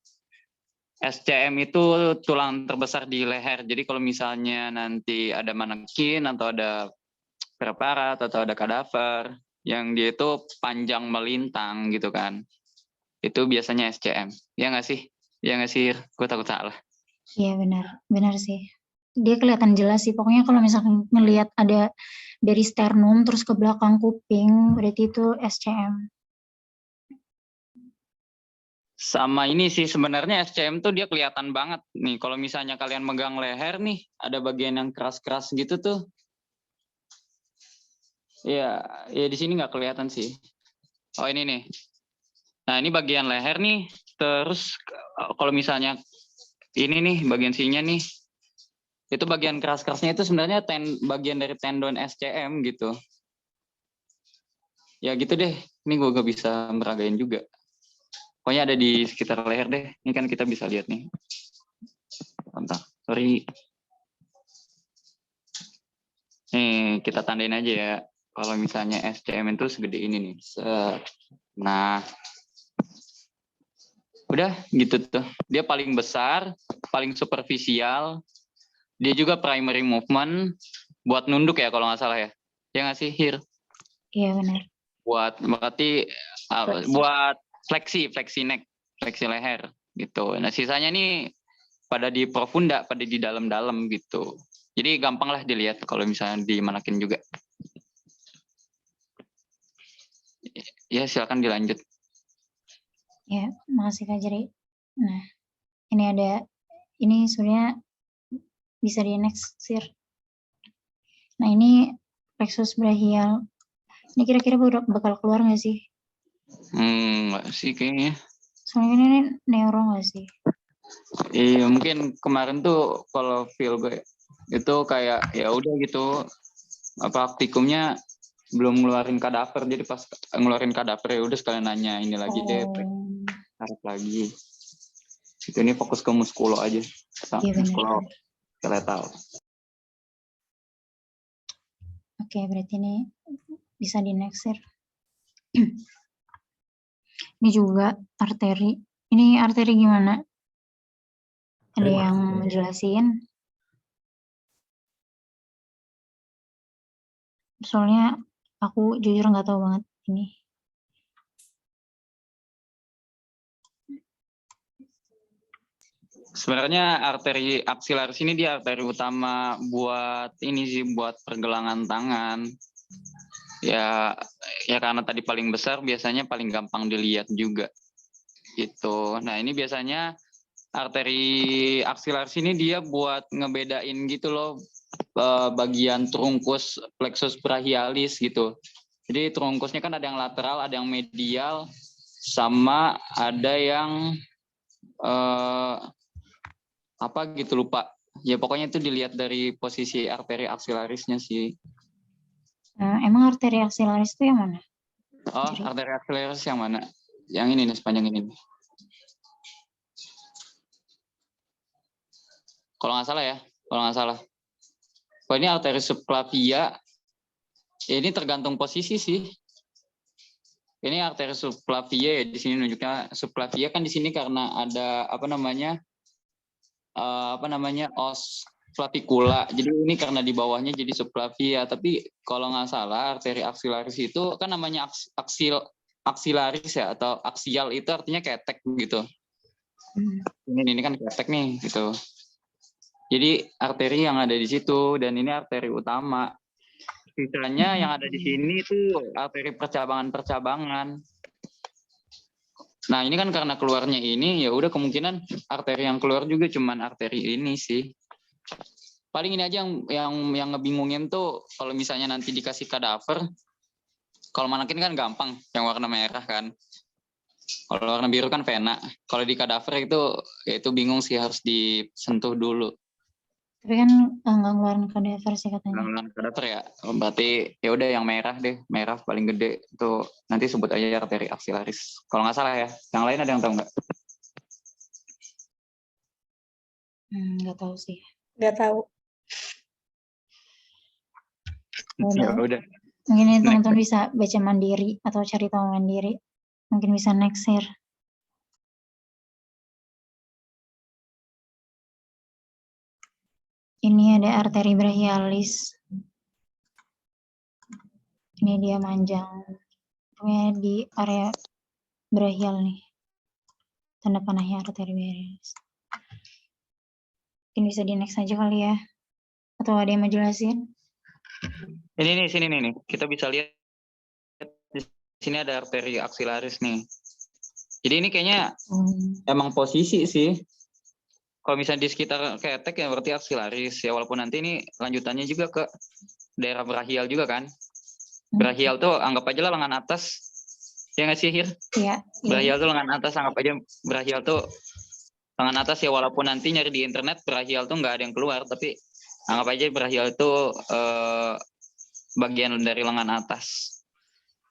SCM itu tulang terbesar di leher. Jadi kalau misalnya nanti ada manekin atau ada preparat atau ada kadaver yang dia itu panjang melintang gitu kan. Itu biasanya SCM. Ya nggak sih? Ya nggak sih? Gue takut salah. Iya benar sih. Dia kelihatan jelas sih. Pokoknya kalau misalkan ngelihat ada dari sternum terus ke belakang kuping, berarti itu SCM. Sama ini sih sebenarnya SCM tuh dia kelihatan banget nih. Kalau misalnya kalian megang leher nih, ada bagian yang keras-keras gitu tuh. Ya di sini nggak kelihatan sih. Oh ini nih. Nah ini bagian leher nih. Terus kalau misalnya ini nih bagian sininya nih, itu bagian keras-kerasnya itu sebenarnya bagian dari tendon SCM gitu. Ya gitu deh. Ini gue gak bisa meragain juga. Pokoknya ada di sekitar leher deh. Ini kan kita bisa lihat nih. Bentar, sorry. Nih, kita tandain aja ya. Kalau misalnya SCM itu segede ini nih. Nah, udah gitu tuh. Dia paling besar, paling superficial. Dia juga primary movement buat nunduk ya kalau nggak salah ya. Ya nggak sih, Hir? Iya benar. Berarti buat fleksi neck, fleksi leher gitu. Nah, sisanya nih pada di profunda, pada di dalam-dalam gitu. Jadi gampang lah dilihat kalau misalnya dimanakin juga. Ya silakan dilanjut. Ya, makasih Kak Jeri. Nah, ini sebenarnya bisa di next sir. Nah, ini plexus brachial. Ini kira-kira bakal keluar nggak sih? Nggak sih kayaknya. Soalnya ini neuro nggak sih? Iya mungkin kemarin tuh kalau feel gue itu kayak ya udah gitu praktikumnya belum ngeluarin kadaver, jadi pas ngeluarin kadaver ya udah sekalian nanya ini lagi deh, tarik lagi. Itu ini fokus ke muskulo aja, Iya, muskulo skeletal. Oke, berarti ini bisa di next sir. Ini juga arteri. Ini arteri gimana? Ada yang menjelasin? Soalnya aku jujur nggak tahu banget ini. Sebenarnya arteri aksilaris ini dia arteri utama buat ini sih, buat pergelangan tangan. Ya karena tadi paling besar biasanya paling gampang dilihat juga gitu. Nah ini biasanya arteri aksilaris ini dia buat ngebedain gitu loh bagian trunkus plexus brachialis gitu. Jadi trunkusnya kan ada yang lateral, ada yang medial, sama ada yang apa gitu lupa. Ya pokoknya itu dilihat dari posisi arteri aksilarisnya sih. Emang arteri aksilaris itu yang mana? Oh, arteri aksilaris yang mana? Yang ini nih, sepanjang ini. Kalau nggak salah ya, kalau ini arteri subclavia, ya ini tergantung posisi sih. Ini arteri subclavia ya, di sini nunjuknya subclavia kan di sini karena ada os clavicula. Jadi ini karena di bawahnya jadi subclavia. Tapi kalau nggak salah arteri axillaris itu kan namanya axillaris ya, atau aksial itu artinya ketek gitu. Ini kan ketek nih gitu. Jadi arteri yang ada di situ, dan ini arteri utama. Sisanya yang ada di sini itu arteri percabangan-percabangan. Nah ini kan karena keluarnya ini, ya udah kemungkinan arteri yang keluar juga cuman arteri ini sih. Paling ini aja yang ngebingungin tuh kalau misalnya nanti dikasih kadaver, kalau manakin kan gampang, yang warna merah kan. Kalau warna biru kan vena. Kalau di kadaver itu bingung sih, harus disentuh dulu. Tapi kan nggak ngeluarin kadaver sih katanya. Ngeluarin kadaver ya, berarti ya udah yang merah deh, merah paling gede itu nanti sebut aja arteri axillaris. Kalau nggak salah ya, yang lain ada yang tahu nggak? Nggak tahu sih. Nggak tahu. Ya udah. Mungkin ini teman-teman bisa baca mandiri atau cari tahu mandiri. Mungkin bisa next year. Ini ada arteri brachialis. Ini dia manjang. Pokoknya di area brachial nih. Tanda panahnya arteri brachialis. Mungkin bisa di next aja kali ya. Atau ada yang mau jelasin? Ini nih, sini nih. Kita bisa lihat di sini ada arteri axillaris nih. Jadi ini kayaknya emang posisi sih. Kalau misalnya di sekitar ketek ya berarti axillaris ya, walaupun nanti ini lanjutannya juga ke daerah brachial juga kan. Brachial tuh anggap aja lah lengan atas. Ya nggak sih, Hir? Iya. Brachial tuh lengan atas, anggap aja brachial tuh lengan atas ya, walaupun nanti nyari di internet brachial tuh nggak ada yang keluar, tapi anggap aja brachial itu bagian dari lengan atas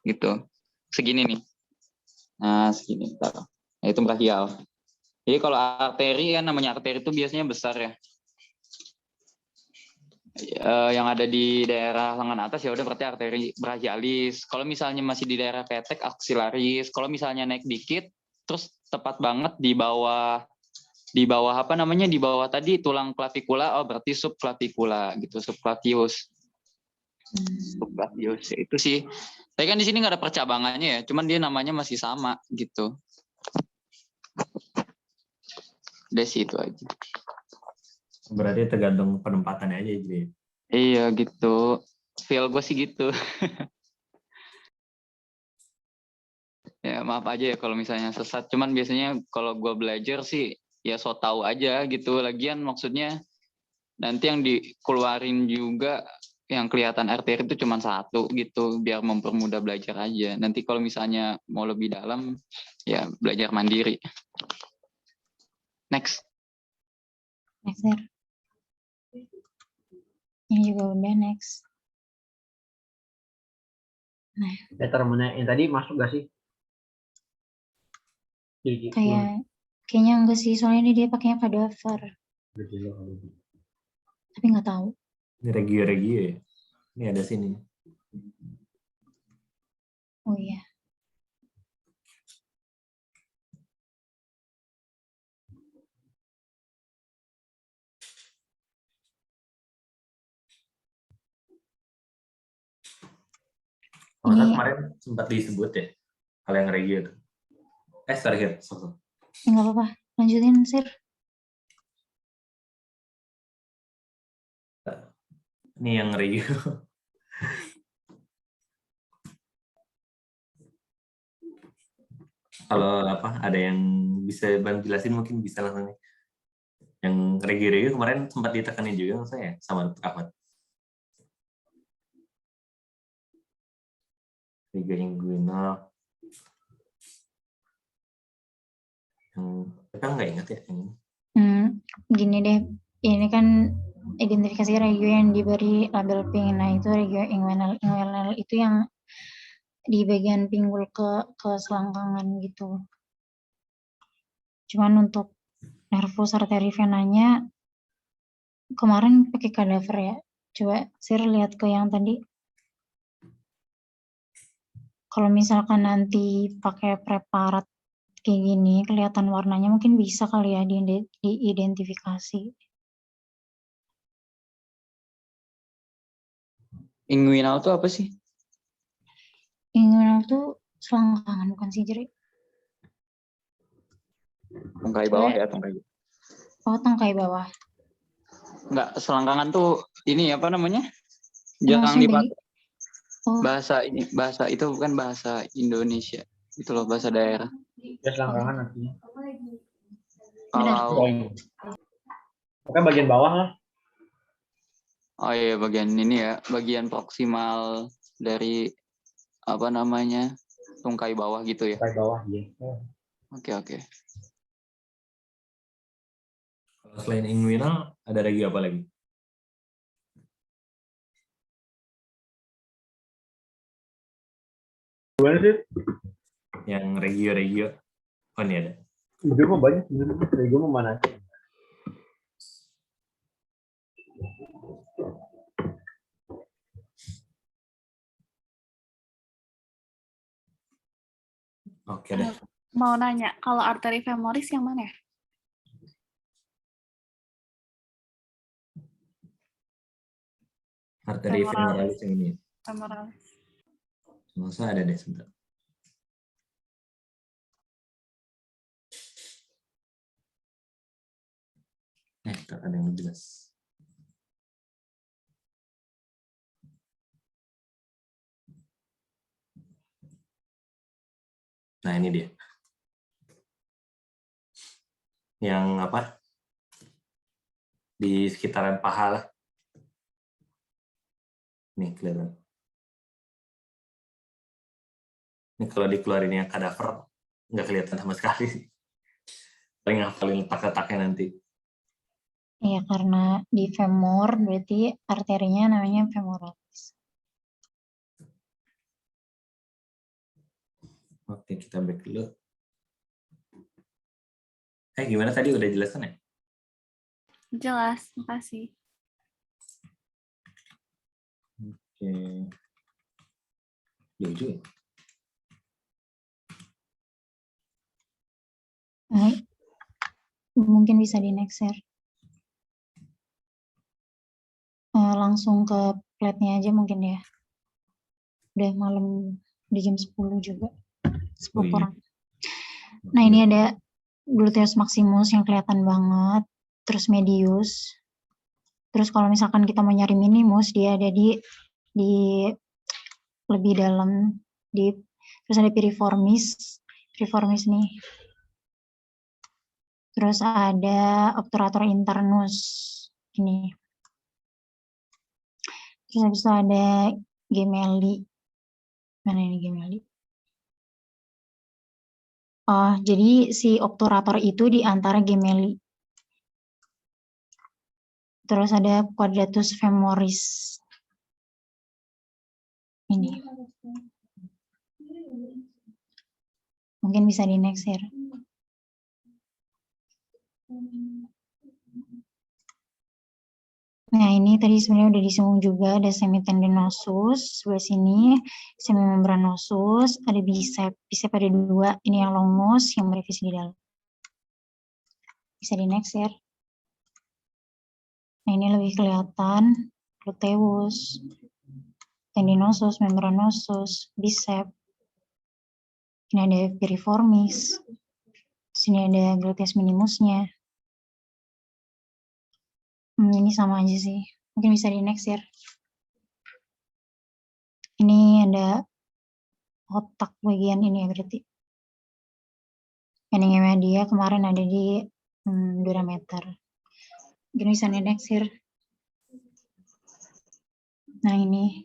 gitu. Segini nih. Nah, segini. Nah, itu brachial. Jadi kalau arteri kan, namanya arteri itu biasanya besar ya. Yang ada di daerah lengan atas ya udah berarti arteri brachialis. Kalau misalnya masih di daerah ketek, axillaris. Kalau misalnya naik dikit, terus tepat banget di bawah di bawah tadi tulang clavicula, oh berarti subclavicula gitu, subclavius. Subclavius itu sih. Tapi kan di sini nggak ada percabangannya ya, cuman dia namanya masih sama gitu. Udah sih itu aja. Berarti tergantung penempatannya aja jadi. Iya gitu. Feel gue sih gitu. Ya maaf aja ya kalau misalnya sesat. Cuman biasanya kalau gue belajar sih ya so tahu aja gitu. Lagian maksudnya nanti yang dikeluarin juga yang kelihatan arteri itu cuma satu gitu, biar mempermudah belajar aja. Nanti kalau misalnya mau lebih dalam ya belajar mandiri. Next. Next year. Ini juga udah next. Nah. Determinnya yang tadi masuk gak sih? Kayaknya enggak sih, soalnya dia pakainya kadaver. Tapi nggak tahu. Ini regio ya. Ini ada sini. Oh iya. Oh, kemarin sempat disebut ya hal yang regio itu. Sorry. Nggak apa-apa, lanjutin Sir. Ini yang regio. Kalau ada yang bisa bantu jelasin mungkin bisa langsung. Yang regio kemarin sempat ditekanin juga saya sama Dr. Ahmad. Regio inguinal. Kita nggak ingat ya ini. Gini deh, ini kan identifikasi regio yang diberi label pink. Nah itu regio inguinal. Inguinal itu yang di bagian pinggul ke selangkangan gitu. Cuman untuk nervus arteri venanya kemarin pakai kadaver ya. Coba Sir lihat ke yang tadi. Kalau misalkan nanti pakai preparat kayak gini, kelihatan warnanya mungkin bisa kali ya diidentifikasi. Inguinal tuh apa sih? Inguinal tuh selangkangan bukan sih, Jeri? Tungkai bawah ya, tungkai. Oh, tangkai bawah. Enggak, selangkangan tuh ini apa namanya? Langsung Jangan di dipakai. bahasa Bahasa itu bukan bahasa Indonesia. Itu loh bahasa daerah. Ya selangkangan nantinya. Kalau Pokoknya bagian bawah lah. oh iya bagian ini ya, bagian proksimal dari apa namanya? Tungkai bawah gitu ya. Bagian bawah ya. Oke. Kalau selain inguinal, ada regi apa lagi? Gimana sih? Yang regio. Oh, ini ada. Gue mah banyak sebenarnya. Gue mau mana? Oke deh. Mau nanya, kalau arteri femoris yang mana ya? Arteri femoralis yang ini. Femoralis. Masa ada deh sebentar. Ada yang jelas. Nah, ini dia. Yang apa? Di sekitaran paha lah. Nih, kelihatan. Ini kalau dikeluarinnya kadaver, nggak kelihatan sama sekali. Paling ngapalin letak-letaknya nanti. Iya, karena di femur berarti arterinya namanya femoralis. Oke, kita back dulu. Gimana tadi udah jelasan ya? Jelas, makasih. Oke. Jujur. Mungkin bisa di next share. Langsung ke plate-nya aja mungkin ya. Udah malam di jam 10 juga. 10 kurang. Nah, ini ada gluteus maximus yang kelihatan banget. Terus medius. Terus kalau misalkan kita mau nyari minimus, dia ada di lebih dalam. Terus ada piriformis. Piriformis nih. Terus ada obturator internus. Ini. Terus habis itu ada gemelli. Mana ini gemelli? Oh, jadi si obturator itu di antara gemelli. Terus ada quadratus femoris. Ini. Mungkin bisa di next ya. Nah, ini tadi sebenarnya udah disinggung juga, ada semitendinosus, sebelah sini, semimembranosus, ada bicep. Bicep ada 2, ini yang longus, yang berevisi di dalam. Bisa di next ya. Nah, ini lebih kelihatan, gluteus, tendinosus, membranosus, bicep. Ini ada piriformis. Sini ada gluteus minimusnya. Ini sama aja sih. Mungkin bisa di next ya. Ini ada otak bagian ini ya berarti. Peningnya dia kemarin ada di durameter. Mungkin bisa di next ya. Nah, ini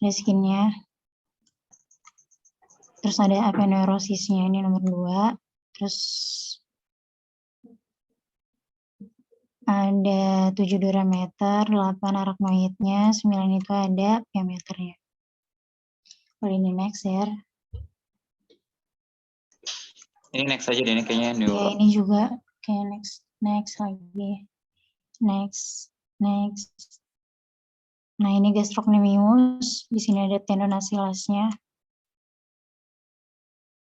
ada skinnya. Terus ada apeneurosisnya, ini nomor 2. Terus ada 7 durameter, 8 arachnoidnya, 9 itu ada diameternya. Boleh ini next ya. Ini next aja deh, ini kayaknya new. Ya, ini juga kayak next lagi. Next. Nah, ini gastrocnemius, di sini ada tendon acilasnya.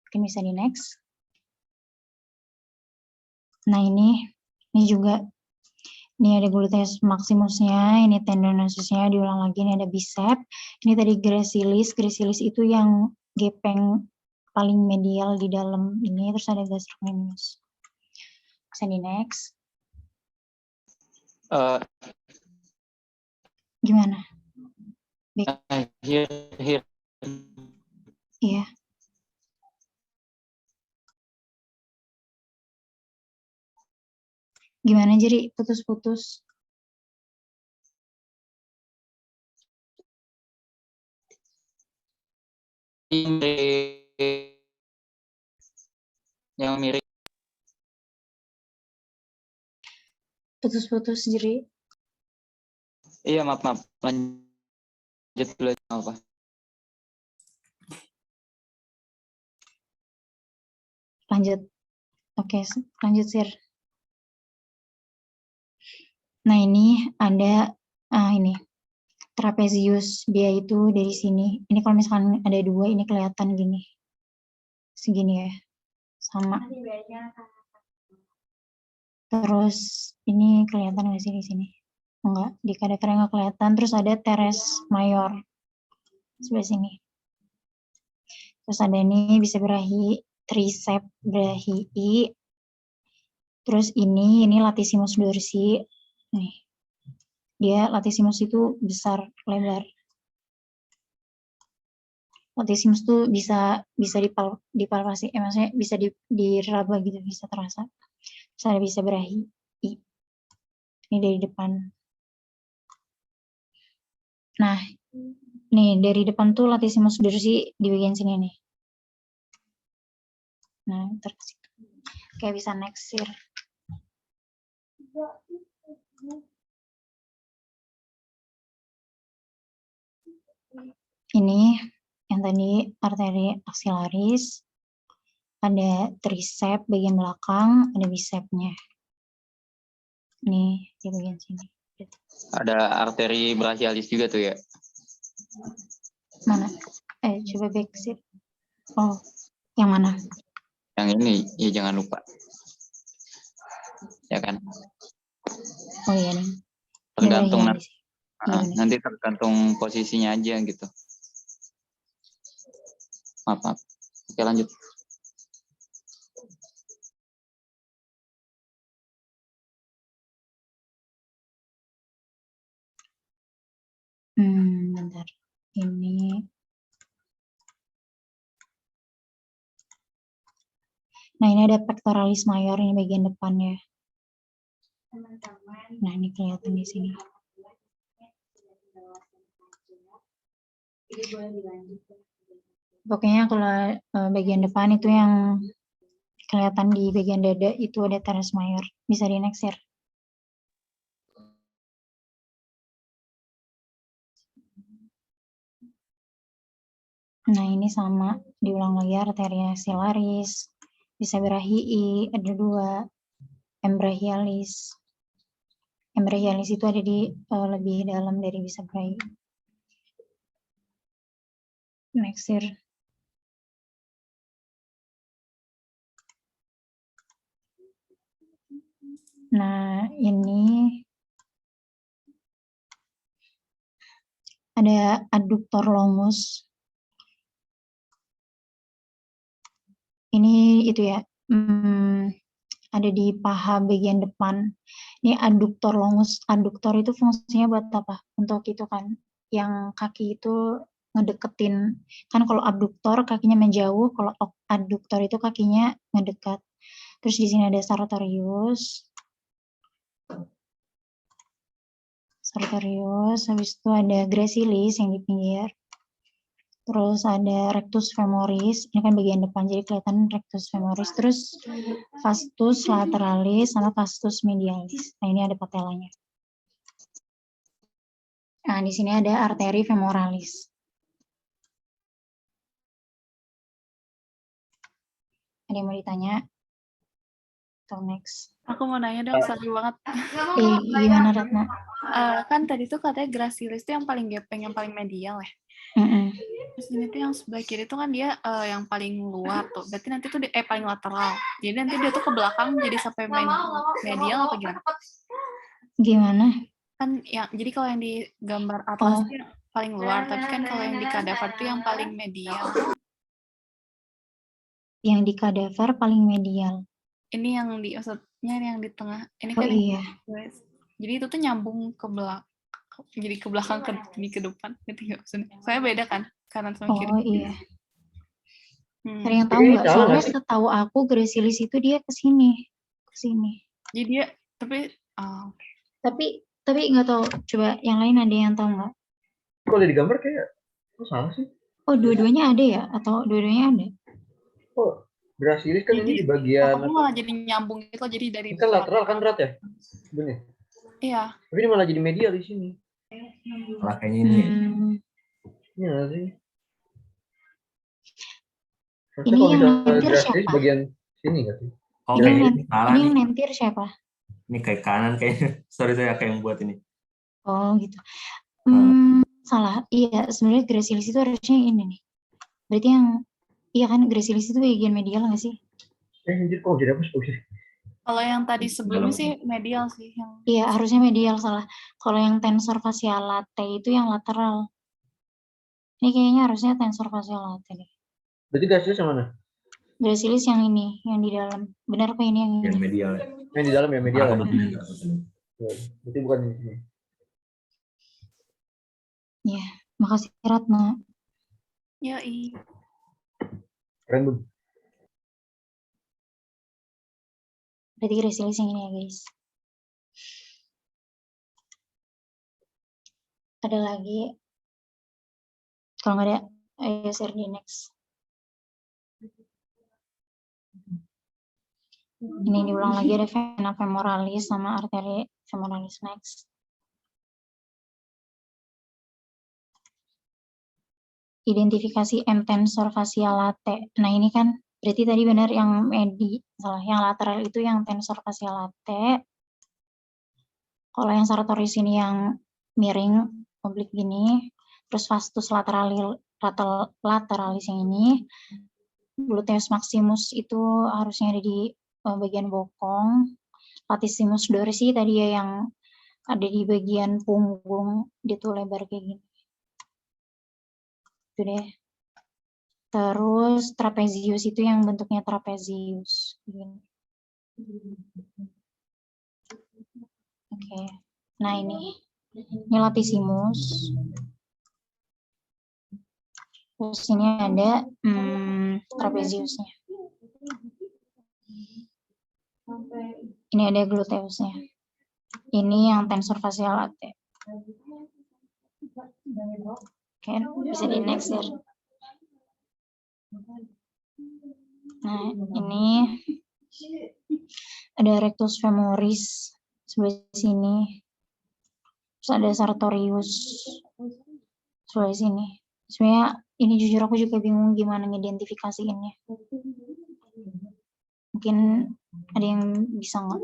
Mungkin bisa di next. Nah ini juga, ini ada gluteus maximusnya, ini tendinosusnya, diulang lagi, ini ada bicep. Ini tadi gracilis itu yang gepeng paling medial di dalam ini, terus ada gastrocnemius. Bisa di next. Gimana? Here. Iya. Gimana jadi putus-putus? Yang mirip. Putus-putus jadi. Iya, maaf. Lanjut dulu apa? Lanjut. Oke, lanjut Sir. Nah ini ada ini trapezius, dia itu dari sini. Ini kalau misalkan ada dua, ini kelihatan gini, segini ya, sama. Terus ini kelihatan nggak sih di sini? Enggak, di kadavernya nggak kelihatan. Terus ada teres mayor sebelah sini. Terus ada ini bisa berahi, tricep brachii. Terus ini latissimus dorsi. Nih, dia latissimus itu besar, lebar. Latissimus tuh bisa dipalpasi, maksudnya bisa diraba gitu, bisa terasa. Terus ada bisa berahi. Ini dari depan. Nah, nih dari depan tuh latissimus dorsi di bagian sini nih. Nah, terus kayak bisa next Sir. Ini yang tadi arteri axillaris, ada tricep bagian belakang, ada bicepnya. Nih di bagian sini. Ada arteri brachialis juga tuh ya. Mana? Coba back Sir. Oh, yang mana? Yang ini, ya jangan lupa. Ya kan? Oh iya nih. Tergantung Iya, nanti tergantung posisinya aja gitu. Maaf. Oke, lanjut. Bentar. Ini. Nah, ini ada pectoralis mayor, ini bagian depannya. Nah, ini kelihatan di sini. Pokoknya kalau bagian depan itu yang kelihatan di bagian dada itu ada teres mayor. Bisa di next Sir. Nah, ini sama, diulang lagi arteria axillaris, bisa brachii, ada dua, embrachialis. Embrachialis itu ada di lebih dalam dari bisa brachii. Next Sir. Nah, ini ada adduktor longus. Ini itu ya, ada di paha bagian depan. Ini adduktor longus. Adduktor itu fungsinya buat apa? Untuk itu kan, yang kaki itu ngedeketin. Kan kalau abduktor kakinya menjauh, kalau adduktor itu kakinya ngedekat. Terus di sini ada sartorius. Habis itu ada gracilis yang di pinggir. Terus ada rectus femoris, ini kan bagian depan, jadi kelihatan rectus femoris. Terus vastus lateralis sama vastus medialis. Nah, ini ada patelanya. Nah, di sini ada arteri femoralis. Ada yang mau ditanya? Atau next? Aku mau nanya dong, sorry banget. Gimana Ratna? Kan tadi tuh katanya gracilis itu yang paling gepeng, yang paling medial ya. Mm-mm. Terus ini tuh yang sebelah kiri tuh kan dia yang paling luar tuh. Berarti nanti tuh paling lateral. Jadi nanti dia tuh ke belakang jadi sampai medial apa gimana? Gimana? Kan yang jadi kalau yang di gambar atlas Oh, tuh yang paling luar, tapi kan kalau yang di kadaver tuh yang paling medial. yang di kadaver paling medial. Ini yang maksudnya yang di tengah. Ini Oh kan yang iya. jadi itu tuh nyambung ke belakang. Jadi ke belakang ke depan. Ngerti nggak maksudnya? Soalnya beda kan kanan sama kiri. Oh iya. Hmm. Ada yang tahu Ini nggak? salah Soalnya nggak sih? setahu aku Gracilis itu dia ke sini. Jadi dia tapi Tapi nggak tahu. Coba yang lain ada yang tahu nggak? Kalau di gambar kayak kok salah sih? Oh, dua-duanya ada ya? Atau dua-duanya ada? Oh, Gracilis kan ini di bagian aku malah jadi nyambung itu loh, jadi dari ini kan lateral kan Rat ya? Bener. Iya. Tapi ini malah jadi medial di sini. Malah kayaknya ini ya. Iya nggak sih? Ini Harusnya kalau yang misalnya nentir Gracilis siapa? bagian sini nggak sih? Oh, Ini kayaknya yang ini salah ini nih. yang nentir siapa? Ini kayak kanan kayaknya. Sorry saya yang buat ini. Oh gitu. Salah. Iya, sebenarnya Gracilis itu harusnya ini nih. Berarti yang iya kan Gracilis itu bagian medial nggak sih? Anjir kok jadi apa sih? Kalau yang tadi sebelumnya sih medial sih yang. Iya, harusnya medial salah. Kalau yang tensor facial latte itu yang lateral. Ini kayaknya harusnya tensor facial latte deh. Berarti Gracilis yang mana? Gracilis yang ini, yang di dalam. Benar apa ini yang ini? Yang medial. Yang di dalam ya medial ya? Berarti bukan di sini. Iya, makasih Ratna. Yoi. Keren Bun. Berarti Gracilis yang ini ya guys. Ada lagi? Kalau nggak ada, ayo share di next. Ini diulang lagi, ada vena femoralis sama arteri femoralis next. Identifikasi M tensor facial latte. Nah ini kan berarti tadi benar yang yang lateral itu yang tensor facial latte. Kalau yang sartorius ini yang miring oblik gini, terus vastus lateralis yang ini, gluteus maximus itu harusnya ada di bagian bokong, latissimus dorsi tadi ya yang ada di bagian punggung, dia tuh lebar kayak gini. Itu deh. Terus trapezius itu yang bentuknya trapezius. Gini. Oke. Nah ini latissimus. Terus ini ada trapeziusnya. Ini ada gluteusnya. Ini yang tensor facial latte. Oke, bisa di next ya. Nah, ini ada rectus femoris sebelah sini. Terus ada sartorius sebelah sini. Sebenarnya ini jujur aku juga bingung gimana ngidentifikasiinnya. Mungkin ada yang bisa nggak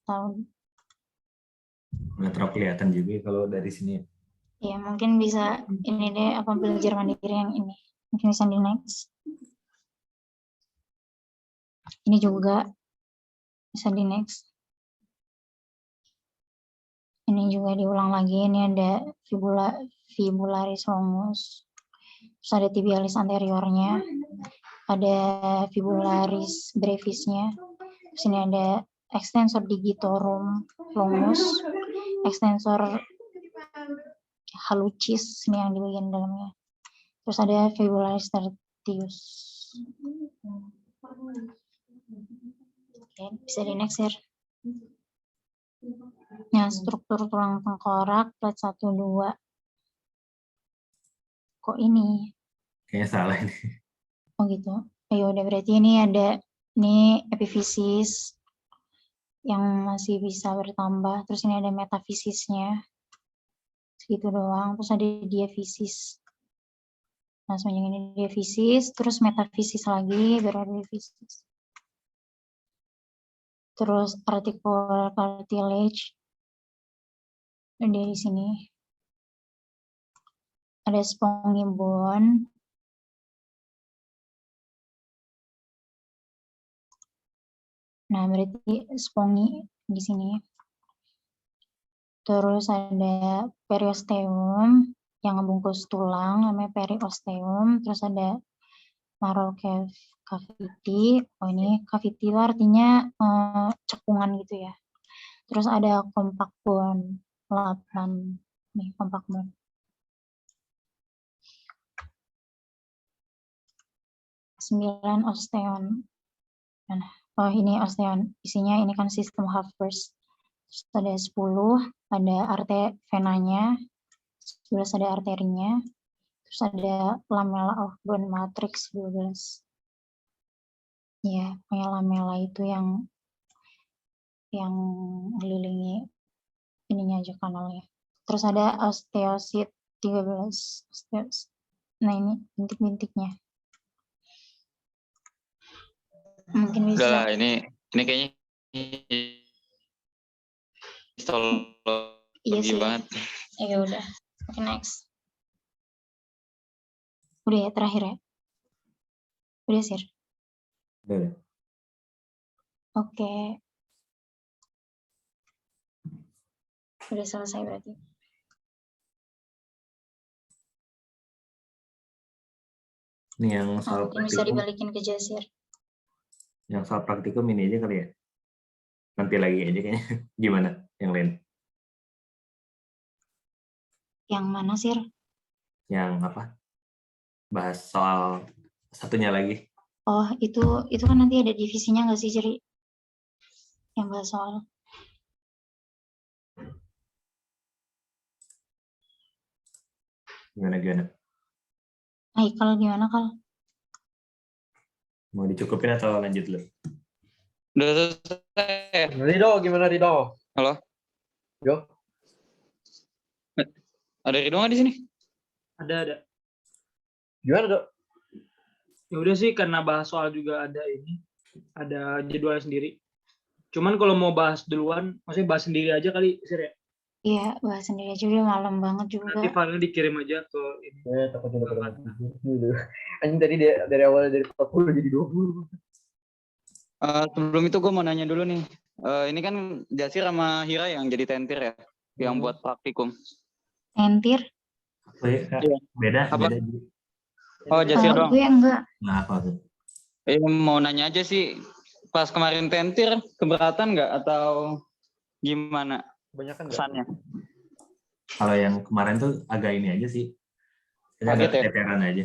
tahu? Nggak terlalu kelihatan juga kalau dari sini. Ya mungkin bisa ini deh apa belajar mandiri yang ini. Mungkin bisa di next. Ini juga bisa di next. Ini juga diulang lagi. Ini ada fibularis longus. Terus ada tibialis anteriornya. Ada fibularis brevisnya. Terus ini ada extensor digitorum longus. Extensor hallucis ini yang di bagian dalamnya. Terus ada fibularis tertius. Oke, bisa di next ya. Nah, struktur tulang tengkorak plat 1 2. Kok ini? Kayaknya salah ini. Oh gitu. Ayo udah berarti ini ada ini epifisis yang masih bisa bertambah. Terus ini ada metafisisnya. Segitu doang. Terus ada diafisis. Nah, sepanjang ini diafisis, terus metafisis lagi, baru ada diafisis. Terus articular cartilage. Dari sini. ada spongy bone. Nah, berarti spongy di sini. Terus ada periosteum yang ngebungkus tulang, namanya periosteum. Terus ada marrow cavity. Oh, ini cavity itu artinya cekungan gitu ya. Terus ada compact bone, 8. Nih, compact bone. 9 osteon. Oh, ini osteon. Isinya ini kan sistem Havers. Terus ada 10, ada venanya. 11 ada arterinya. Terus ada lamella of bone matrix 12. Ya, punya lamella itu yang mengelilingi ininya aja kanalnya. Terus ada osteosit 13. Nah, ini bintik-bintiknya. Mungkin Udah bisa. lah, ini kayaknya histologi Iya sih. banget. Ya udah. Oke, next. Udah ya, terakhir ya. Udah, Sir. Udah. Oke. Udah selesai berarti. Ini yang soal Mungkin bisa praktikum. dibalikin ke Jasir. Yang soal praktikum ini aja kali ya. Nanti lagi aja kayaknya. Gimana yang lain? Yang mana, Sir? Yang apa? Bahas soal satunya lagi. Oh, itu kan nanti ada divisinya nggak sih, Jeri? Yang bahas soal. Gimana? Kalau gimana, Kal? Mau dicukupin atau lanjut dulu? Udah selesai. Rido, gimana Rido? Halo? Yo. Ada Ridho nggak di sini? Ada. Gimana, Dok? Ya udah sih, karena bahas soal juga ada jadwal sendiri. Cuman kalau mau bahas duluan, maksudnya bahas sendiri aja kali, Sir ya. Iya, bahas sendiri aja udah malam banget juga. Nanti filenya dikirim aja ke ini. Takutnya udah tidur. Anjing tadi dari awal dari 40 jadi 20. Sebelum itu gue mau nanya dulu nih. Ini kan Jasir sama Hira yang jadi tentir ya, yang buat praktikum. Tentir? Oh, iya, Kak. Iya. Beda. Oh, Jasir Kalau doang. gue enggak. Nah, apa tuh? Mau nanya aja sih, pas kemarin tentir keberatan nggak atau gimana Kebanyakan kesannya? Kalau yang kemarin tuh agak ini aja sih. Ini Kaget agak ya? keteteran aja.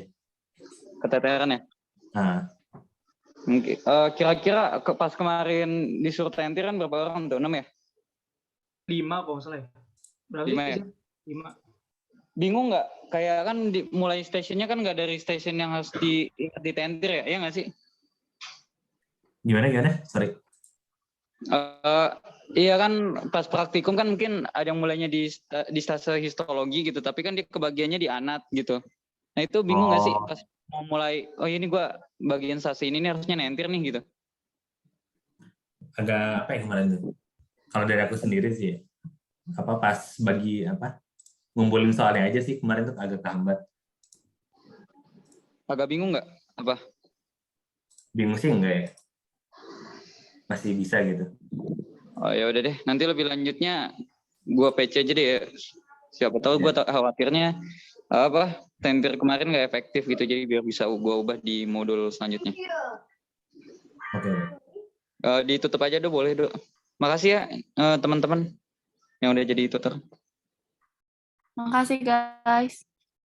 Keteteran ya? Nah, Mungkin kira-kira pas kemarin disuruh tentir kan berapa orang tuh? 6 ya? 5 kalau nggak salah ya. Berapa 5 ya? sih? 5. Bingung nggak? Kayak kan mulai stationnya kan nggak dari station yang harus di tentir ya? Iya nggak sih? gimana? Sorry. Iya kan pas praktikum kan mungkin ada yang mulainya di stase histologi gitu, tapi kan dia kebagiannya di anat gitu. Nah itu bingung nggak sih pas mau mulai, oh ini gue bagian stase ini nih harusnya nentir nih gitu. Agak apa ya kemarin tuh? Kalau dari aku sendiri sih, pas ngumpulin soalnya aja sih kemarin tuh agak kehambat. Agak bingung nggak? Apa? Bingung sih enggak ya? Masih bisa gitu. Oh ya udah deh, nanti lebih lanjutnya gue PC aja deh ya. Siapa tahu gue khawatirnya tentir kemarin nggak efektif gitu, jadi biar bisa gue ubah di modul selanjutnya. Oke. Ditutup aja dong, boleh dong. Makasih ya teman-teman yang udah jadi tutor. Makasih guys.